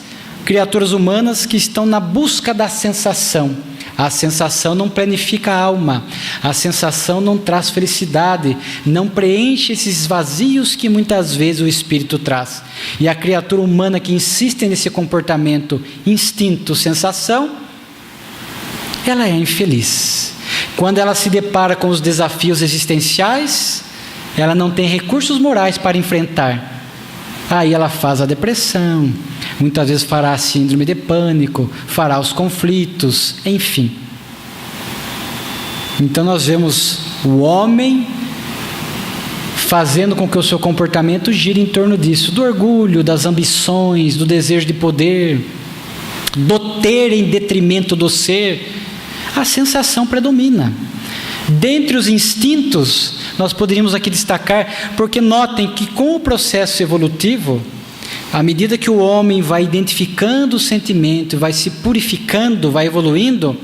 criaturas humanas que estão na busca da sensação. A sensação não planifica a alma, a sensação não traz felicidade, não preenche esses vazios que muitas vezes o espírito traz. E a criatura humana que insiste nesse comportamento, instinto, sensação, ela é infeliz. Quando ela se depara com os desafios existenciais, ela não tem recursos morais para enfrentar. Aí ela faz a depressão, muitas vezes fará a síndrome de pânico, fará os conflitos, enfim. Então nós vemos o homem fazendo com que o seu comportamento gire em torno disso, do orgulho, das ambições, do desejo de poder, do ter em detrimento do ser. A sensação predomina. Dentre os instintos, nós poderíamos aqui destacar, porque notem que com o processo evolutivo, à medida que o homem vai identificando o sentimento, vai se purificando, vai evoluindo,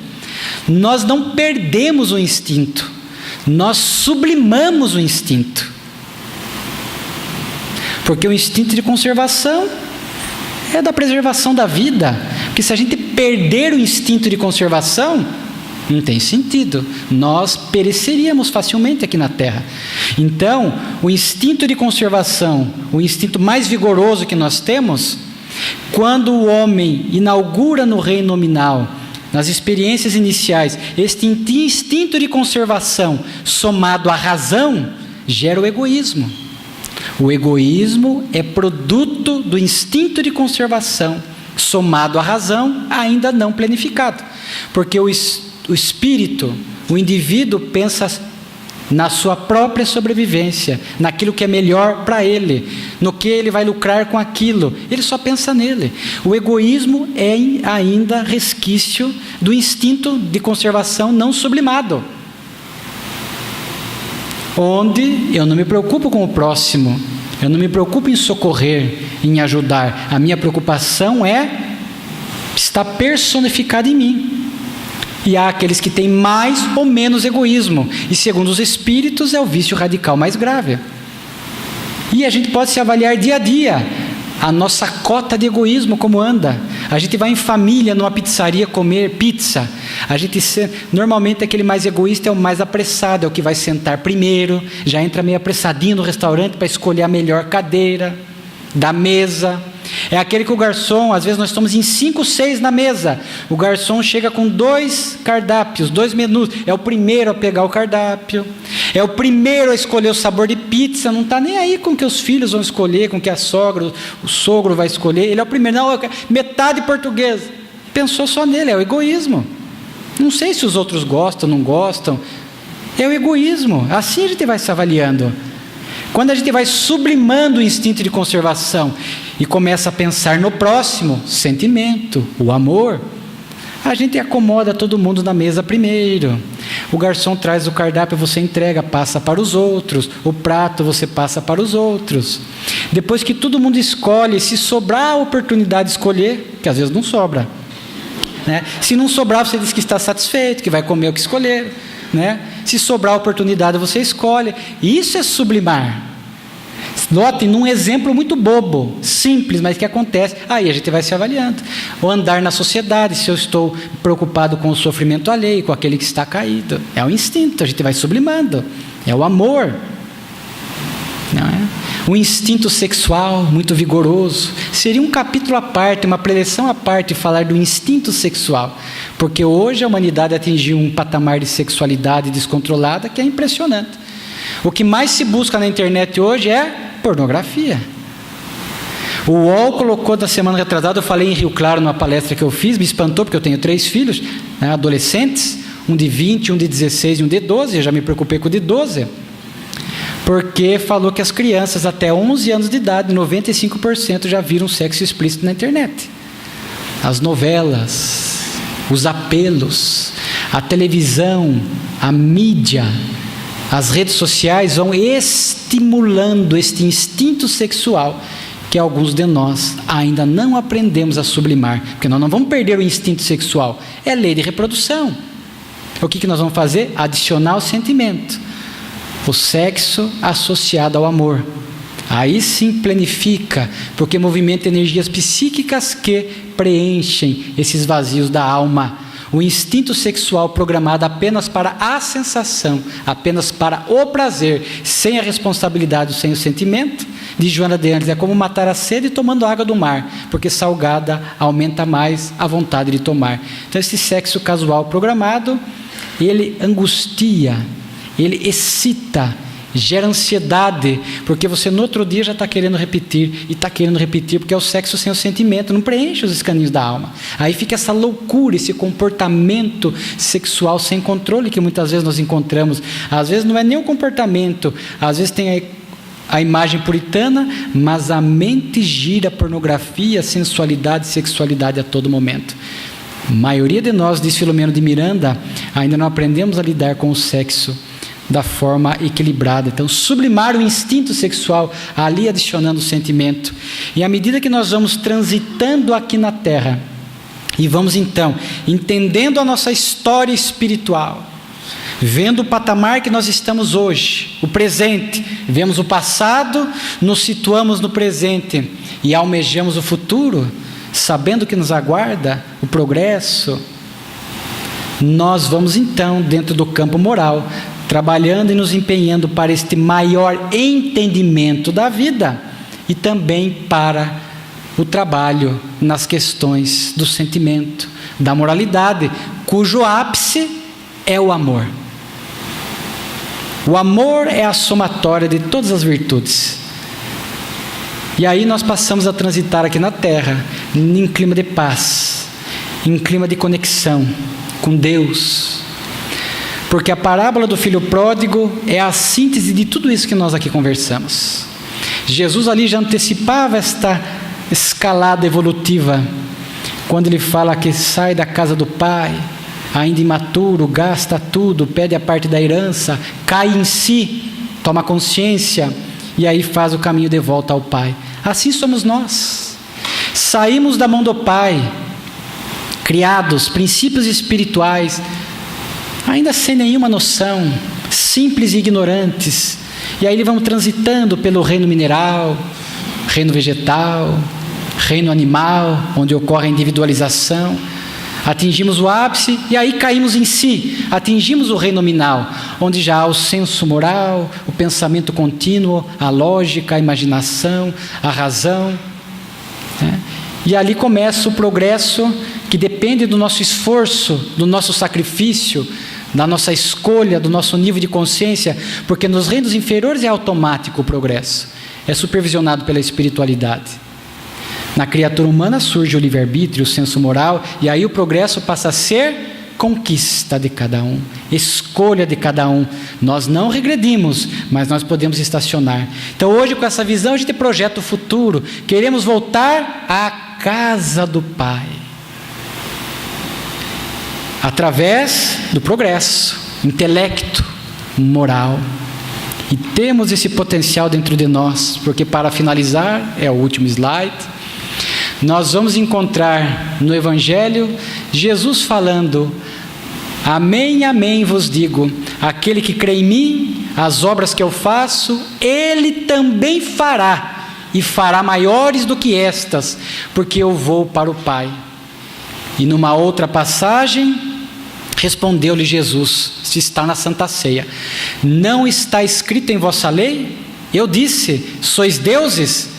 nós não perdemos o instinto, nós sublimamos o instinto. Porque o instinto de conservação é da preservação da vida. Porque se a gente perder o instinto de conservação, não tem sentido, nós pereceríamos facilmente aqui na Terra. Então, o instinto de conservação, o instinto mais vigoroso que nós temos, quando o homem inaugura no reino nominal, nas experiências iniciais, este instinto de conservação somado à razão, gera o egoísmo. O egoísmo é produto do instinto de conservação, somado à razão, ainda não planificado. Porque o espírito, o indivíduo pensa na sua própria sobrevivência, naquilo que é melhor para ele, no que ele vai lucrar com aquilo. Ele só pensa nele. O egoísmo é ainda resquício do instinto de conservação não sublimado, onde eu não me preocupo com o próximo, eu não me preocupo em socorrer, em ajudar. A minha preocupação está personificada em mim. E há aqueles que têm mais ou menos egoísmo, e segundo os espíritos é o vício radical mais grave. E a gente pode se avaliar dia a dia, a nossa cota de egoísmo como anda. A gente vai em família numa pizzaria comer pizza, normalmente aquele mais egoísta é o mais apressado, é o que vai sentar primeiro, já entra meio apressadinho no restaurante para escolher a melhor cadeira da mesa. É aquele que o garçom, às vezes nós estamos em 5, 6 na mesa, o garçom chega com 2 cardápios, 2 menus, é o primeiro a pegar o cardápio, é o primeiro a escolher o sabor de pizza, não está nem aí com o que os filhos vão escolher, com o que a sogra, o sogro vai escolher, ele é o primeiro, não, metade portuguesa, pensou só nele, é o egoísmo. Não sei se os outros gostam, não gostam, é o egoísmo. Assim a gente vai se avaliando. Quando a gente vai sublimando o instinto de conservação e começa a pensar no próximo, sentimento, o amor, a gente acomoda todo mundo na mesa primeiro. O garçom traz o cardápio, você entrega, passa para os outros. O prato você passa para os outros. Depois que todo mundo escolhe, se sobrar a oportunidade de escolher, que às vezes não sobra, né? Se não sobrar, você diz que está satisfeito, que vai comer o que escolher, né? Se sobrar a oportunidade, você escolhe. Isso é sublimar. Notem, num exemplo muito bobo, simples, mas que acontece. Aí a gente vai se avaliando. O andar na sociedade, se eu estou preocupado com o sofrimento alheio, com aquele que está caído. É o instinto, a gente vai sublimando. É o amor. Não é? O instinto sexual, muito vigoroso. Seria um capítulo à parte, uma preleção à parte, falar do instinto sexual. Porque hoje a humanidade atingiu um patamar de sexualidade descontrolada que é impressionante. O que mais se busca na internet hoje é pornografia. O UOL colocou na semana retrasada, eu falei em Rio Claro numa palestra que eu fiz, me espantou porque eu tenho 3 filhos, né, adolescentes, um de 20, um de 16 e um de 12, eu já me preocupei com o de 12, porque falou que as crianças até 11 anos de idade, 95% já viram sexo explícito na internet. As novelas, os apelos, a televisão, a mídia, as redes sociais vão estimulando este instinto sexual que alguns de nós ainda não aprendemos a sublimar, porque nós não vamos perder o instinto sexual, é lei de reprodução. O que nós vamos fazer? Adicionar o sentimento, o sexo associado ao amor. Aí sim planifica, porque movimenta energias psíquicas que preenchem esses vazios da alma. O instinto sexual programado apenas para a sensação, apenas para o prazer, sem a responsabilidade, sem o sentimento, de Joana de Ângeles, é como matar a sede tomando água do mar, porque salgada aumenta mais a vontade de tomar. Então esse sexo casual programado, ele angustia, ele excita, gera ansiedade, porque você no outro dia já está querendo repetir, e está querendo repetir, porque é o sexo sem o sentimento, não preenche os escaninhos da alma. Aí fica essa loucura, esse comportamento sexual sem controle que muitas vezes nós encontramos. Às vezes não é nem o comportamento, às vezes tem a imagem puritana, mas a mente gira pornografia, sensualidade, sexualidade a todo momento. A maioria de nós, diz Filomeno de Miranda, ainda não aprendemos a lidar com o sexo da forma equilibrada. Então, sublimar o instinto sexual, ali adicionando o sentimento. E à medida que nós vamos transitando aqui na Terra, e vamos então entendendo a nossa história espiritual, vendo o patamar que nós estamos hoje, o presente, vemos o passado, nos situamos no presente e almejamos o futuro, sabendo que nos aguarda o progresso, nós vamos então, dentro do campo moral, trabalhando e nos empenhando para este maior entendimento da vida e também para o trabalho nas questões do sentimento, da moralidade, cujo ápice é o amor. O amor é a somatória de todas as virtudes. E aí nós passamos a transitar aqui na Terra, em clima de paz, em clima de conexão com Deus. porque a parábola do filho pródigo é a síntese de tudo isso que nós aqui conversamos. Jesus ali já antecipava esta escalada evolutiva, quando ele fala que sai da casa do pai, ainda imaturo, gasta tudo, pede a parte da herança, cai em si, toma consciência, e aí faz o caminho de volta ao pai. Assim somos nós. Saímos da mão do pai, criados, princípios espirituais, ainda sem nenhuma noção, simples e ignorantes, e aí vamos transitando pelo reino mineral, reino vegetal, reino animal, onde ocorre a individualização, atingimos o ápice e aí caímos em si, atingimos o reino nominal, onde já há o senso moral, o pensamento contínuo, a lógica, a imaginação, a razão, né? E ali começa o progresso que depende do nosso esforço, do nosso sacrifício, da nossa escolha, do nosso nível de consciência, porque nos reinos inferiores é automático o progresso, é supervisionado pela espiritualidade. Na criatura humana surge o livre-arbítrio, o senso moral, e aí o progresso passa a ser conquista de cada um, escolha de cada um. Nós não regredimos, mas nós podemos estacionar. Então hoje, com essa visão, a gente projeta o futuro. Queremos voltar à casa do Pai, através do progresso, intelecto, moral. E temos esse potencial dentro de nós, porque para finalizar, é o último slide, nós vamos encontrar no Evangelho Jesus falando: amém, amém vos digo, aquele que crê em mim, as obras que eu faço, ele também fará, e fará maiores do que estas, porque eu vou para o Pai. E numa outra passagem, respondeu-lhe Jesus, se está na Santa Ceia: não está escrito em vossa lei? Eu disse, sois deuses?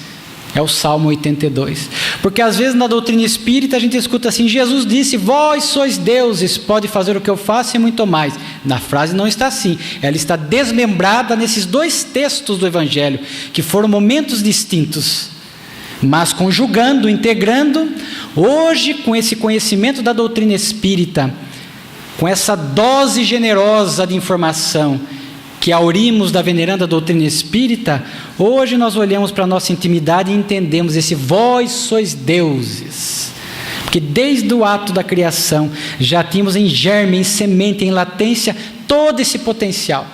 É o Salmo 82. Porque às vezes na doutrina espírita a gente escuta assim: Jesus disse, vós sois deuses, pode fazer o que eu faço e muito mais. Na frase não está assim, ela está desmembrada nesses dois textos do Evangelho, que foram momentos distintos, mas conjugando, integrando. Hoje, com esse conhecimento da doutrina espírita, com essa dose generosa de informação que aurimos da veneranda doutrina espírita, hoje nós olhamos para a nossa intimidade e entendemos esse vós sois deuses, porque desde o ato da criação já tínhamos em germe, em semente, em latência todo esse potencial.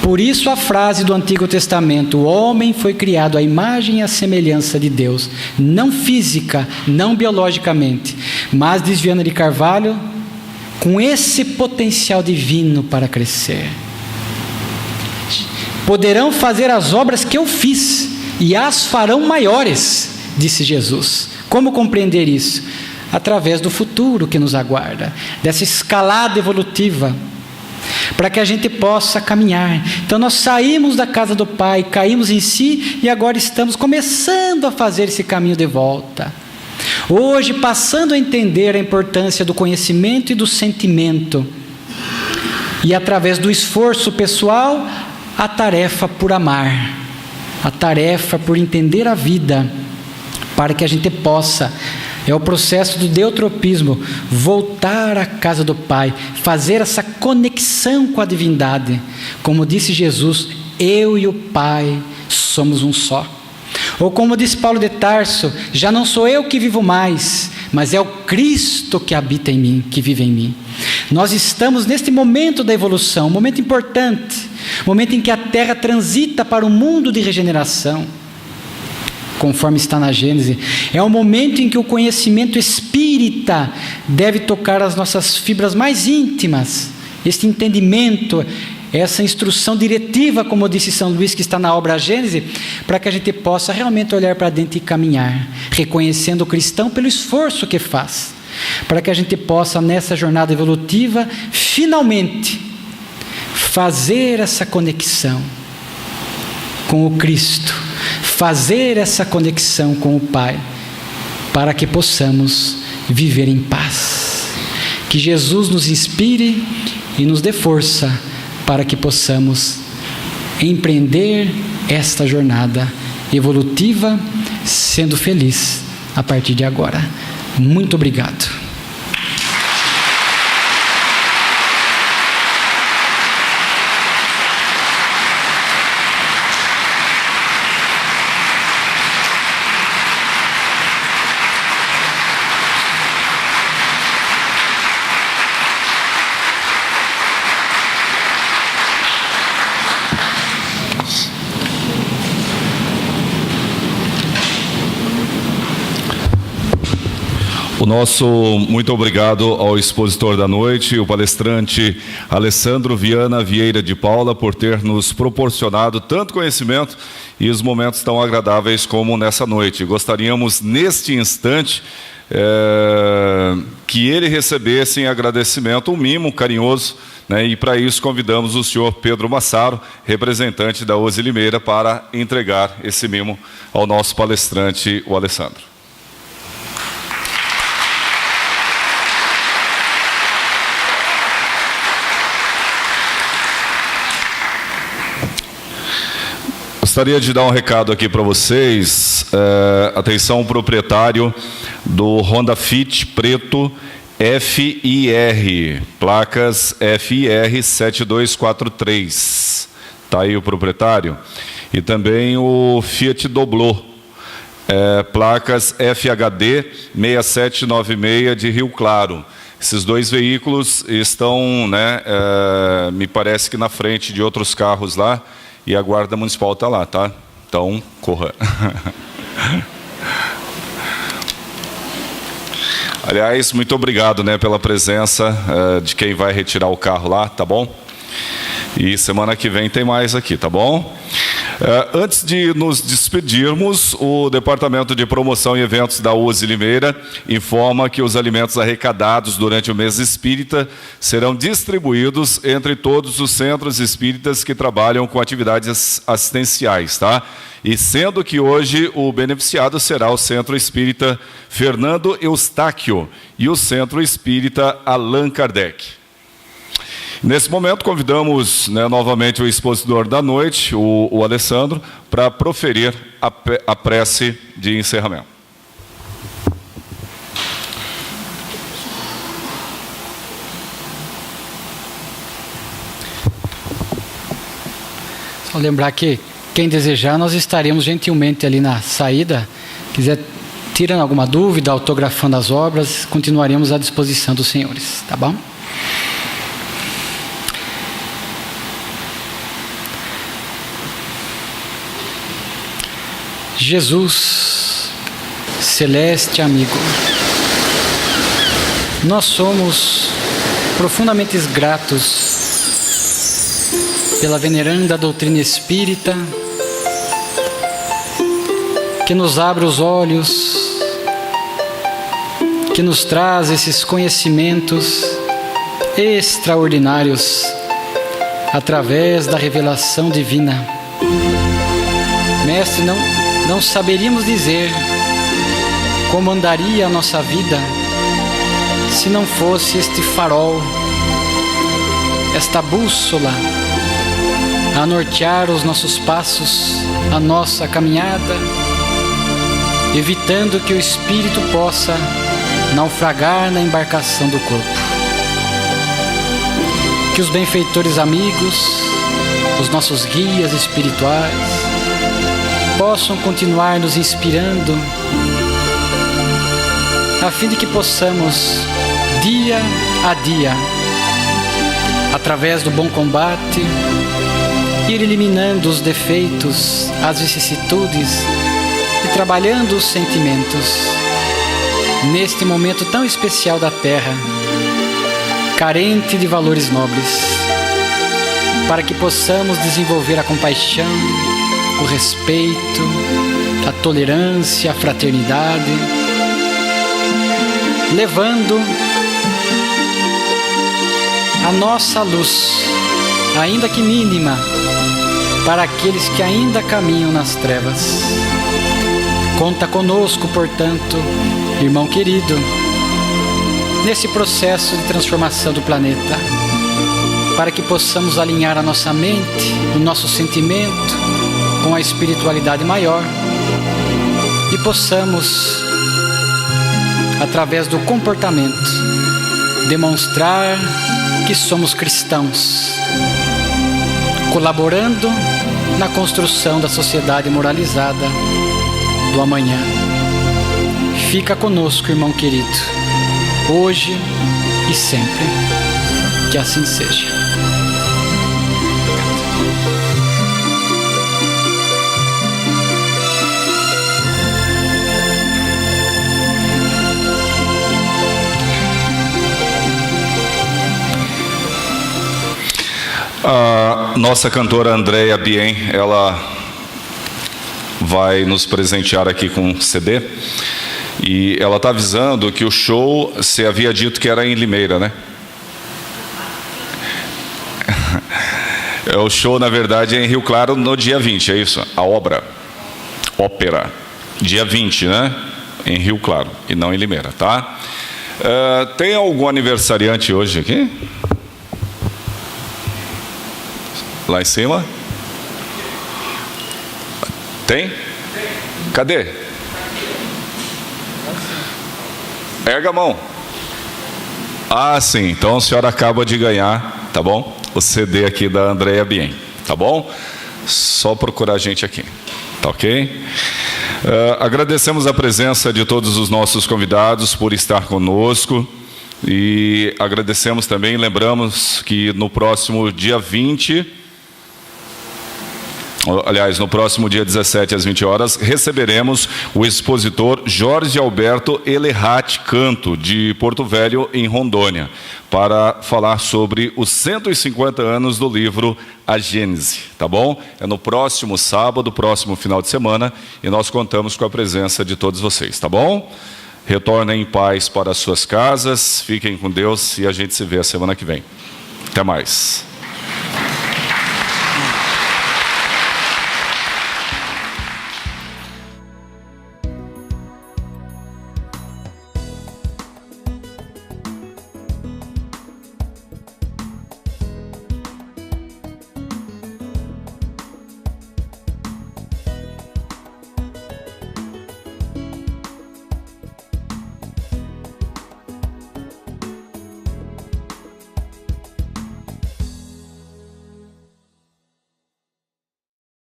Por isso a frase do Antigo Testamento: o homem foi criado à imagem e à semelhança de Deus, não física, não biologicamente, mas, diz Viana de Carvalho, com esse potencial divino para crescer. Poderão fazer as obras que eu fiz, e as farão maiores, disse Jesus. Como compreender isso? Através do futuro que nos aguarda, dessa escalada evolutiva, para que a gente possa caminhar. Então nós saímos da casa do Pai, caímos em si, e agora estamos começando a fazer esse caminho de volta. Hoje, passando a entender a importância do conhecimento e do sentimento, e através do esforço pessoal, a tarefa por amar, a tarefa por entender a vida, para que a gente possa, é o processo do deutropismo, voltar à casa do Pai, fazer essa conexão com a divindade. Como disse Jesus, eu e o Pai somos um só. Ou como disse Paulo de Tarso, já não sou eu que vivo mais, mas é o Cristo que habita em mim, que vive em mim. Nós estamos neste momento da evolução, um momento importante, momento em que a Terra transita para um mundo de regeneração, conforme está na Gênesis. É um momento em que o conhecimento espírita deve tocar as nossas fibras mais íntimas, este entendimento, essa instrução diretiva, como disse São Luís, que está na obra Gênesis, para que a gente possa realmente olhar para dentro e caminhar, reconhecendo o cristão pelo esforço que faz, para que a gente possa, nessa jornada evolutiva, finalmente fazer essa conexão com o Cristo, fazer essa conexão com o Pai, para que possamos viver em paz. Que Jesus nos inspire e nos dê força para que possamos empreender esta jornada evolutiva, sendo feliz a partir de agora. Muito obrigado. O nosso muito obrigado ao expositor da noite, o palestrante Alessandro Viana Vieira de Paula, por ter nos proporcionado tanto conhecimento e os momentos tão agradáveis como nessa noite. Gostaríamos, neste instante, que ele recebesse em agradecimento um mimo carinhoso, né? E para isso convidamos o senhor Pedro Massaro, representante da USE Limeira, para entregar esse mimo ao nosso palestrante, o Alessandro. Gostaria de dar um recado aqui para vocês. Atenção, proprietário do Honda Fit preto FIR, placas FIR 7243. Está aí o proprietário. E também o Fiat Doblô, placas FHD 6796 de Rio Claro. Esses dois veículos estão, me parece que na frente de outros carros lá, e a Guarda Municipal está lá, tá? Então, corra. Aliás, muito obrigado, pela presença de quem vai retirar o carro lá, tá bom? E semana que vem tem mais aqui, tá bom? Antes de nos despedirmos, o Departamento de Promoção e Eventos da USE Limeira informa que os alimentos arrecadados durante o mês espírita serão distribuídos entre todos os centros espíritas que trabalham com atividades assistenciais, tá? E sendo que hoje o beneficiado será o Centro Espírita Fernando Eustáquio e o Centro Espírita Allan Kardec. Nesse momento, convidamos novamente o expositor da noite, o Alessandro, para proferir a prece de encerramento. Só lembrar que, quem desejar, nós estaremos gentilmente ali na saída. Quiser, tirando alguma dúvida, autografando as obras, continuaremos à disposição dos senhores, tá bom? Jesus, celeste amigo, nós somos profundamente gratos pela veneranda doutrina espírita que nos abre os olhos, que nos traz esses conhecimentos extraordinários através da revelação divina. Mestre, não saberíamos dizer como andaria a nossa vida se não fosse este farol, esta bússola a nortear os nossos passos, a nossa caminhada, evitando que o espírito possa naufragar na embarcação do corpo. Que os benfeitores amigos, os nossos guias espirituais, possam continuar nos inspirando, a fim de que possamos, dia a dia, através do bom combate, ir eliminando os defeitos, as vicissitudes e trabalhando os sentimentos, neste momento tão especial da Terra, carente de valores nobres, para que possamos desenvolver a compaixão, o respeito, a tolerância, a fraternidade, levando a nossa luz, ainda que mínima, para aqueles que ainda caminham nas trevas. Conta conosco, portanto, irmão querido, nesse processo de transformação do planeta, para que possamos alinhar a nossa mente, o nosso sentimento, com a espiritualidade maior e possamos, através do comportamento, demonstrar que somos cristãos, colaborando na construção da sociedade moralizada do amanhã. Fica conosco, irmão querido, hoje e sempre. Que assim seja. A nossa cantora Andréia Bien, ela vai nos presentear aqui com um CD. E ela está avisando que o show, você havia dito que era em Limeira, né? O show, na verdade, é em Rio Claro no dia 20, é isso? A ópera, dia 20, né? Em Rio Claro, e não em Limeira, tá? Tem algum aniversariante hoje aqui? Lá em cima? Tem? Cadê? Erga a mão. Ah, sim. Então a senhora acaba de ganhar, tá bom? O CD aqui da Andréia Bien, tá bom? Só procurar a gente aqui, tá ok? Agradecemos a presença de todos os nossos convidados por estar conosco. E agradecemos também, lembramos que no próximo dia 20... Aliás, no próximo dia 17 às 20 horas, receberemos o expositor Jorge Alberto Elerrat Canto, de Porto Velho, em Rondônia, para falar sobre os 150 anos do livro A Gênese, tá bom? É no próximo sábado, próximo final de semana, e nós contamos com a presença de todos vocês, tá bom? Retornem em paz para as suas casas, fiquem com Deus e a gente se vê a semana que vem. Até mais.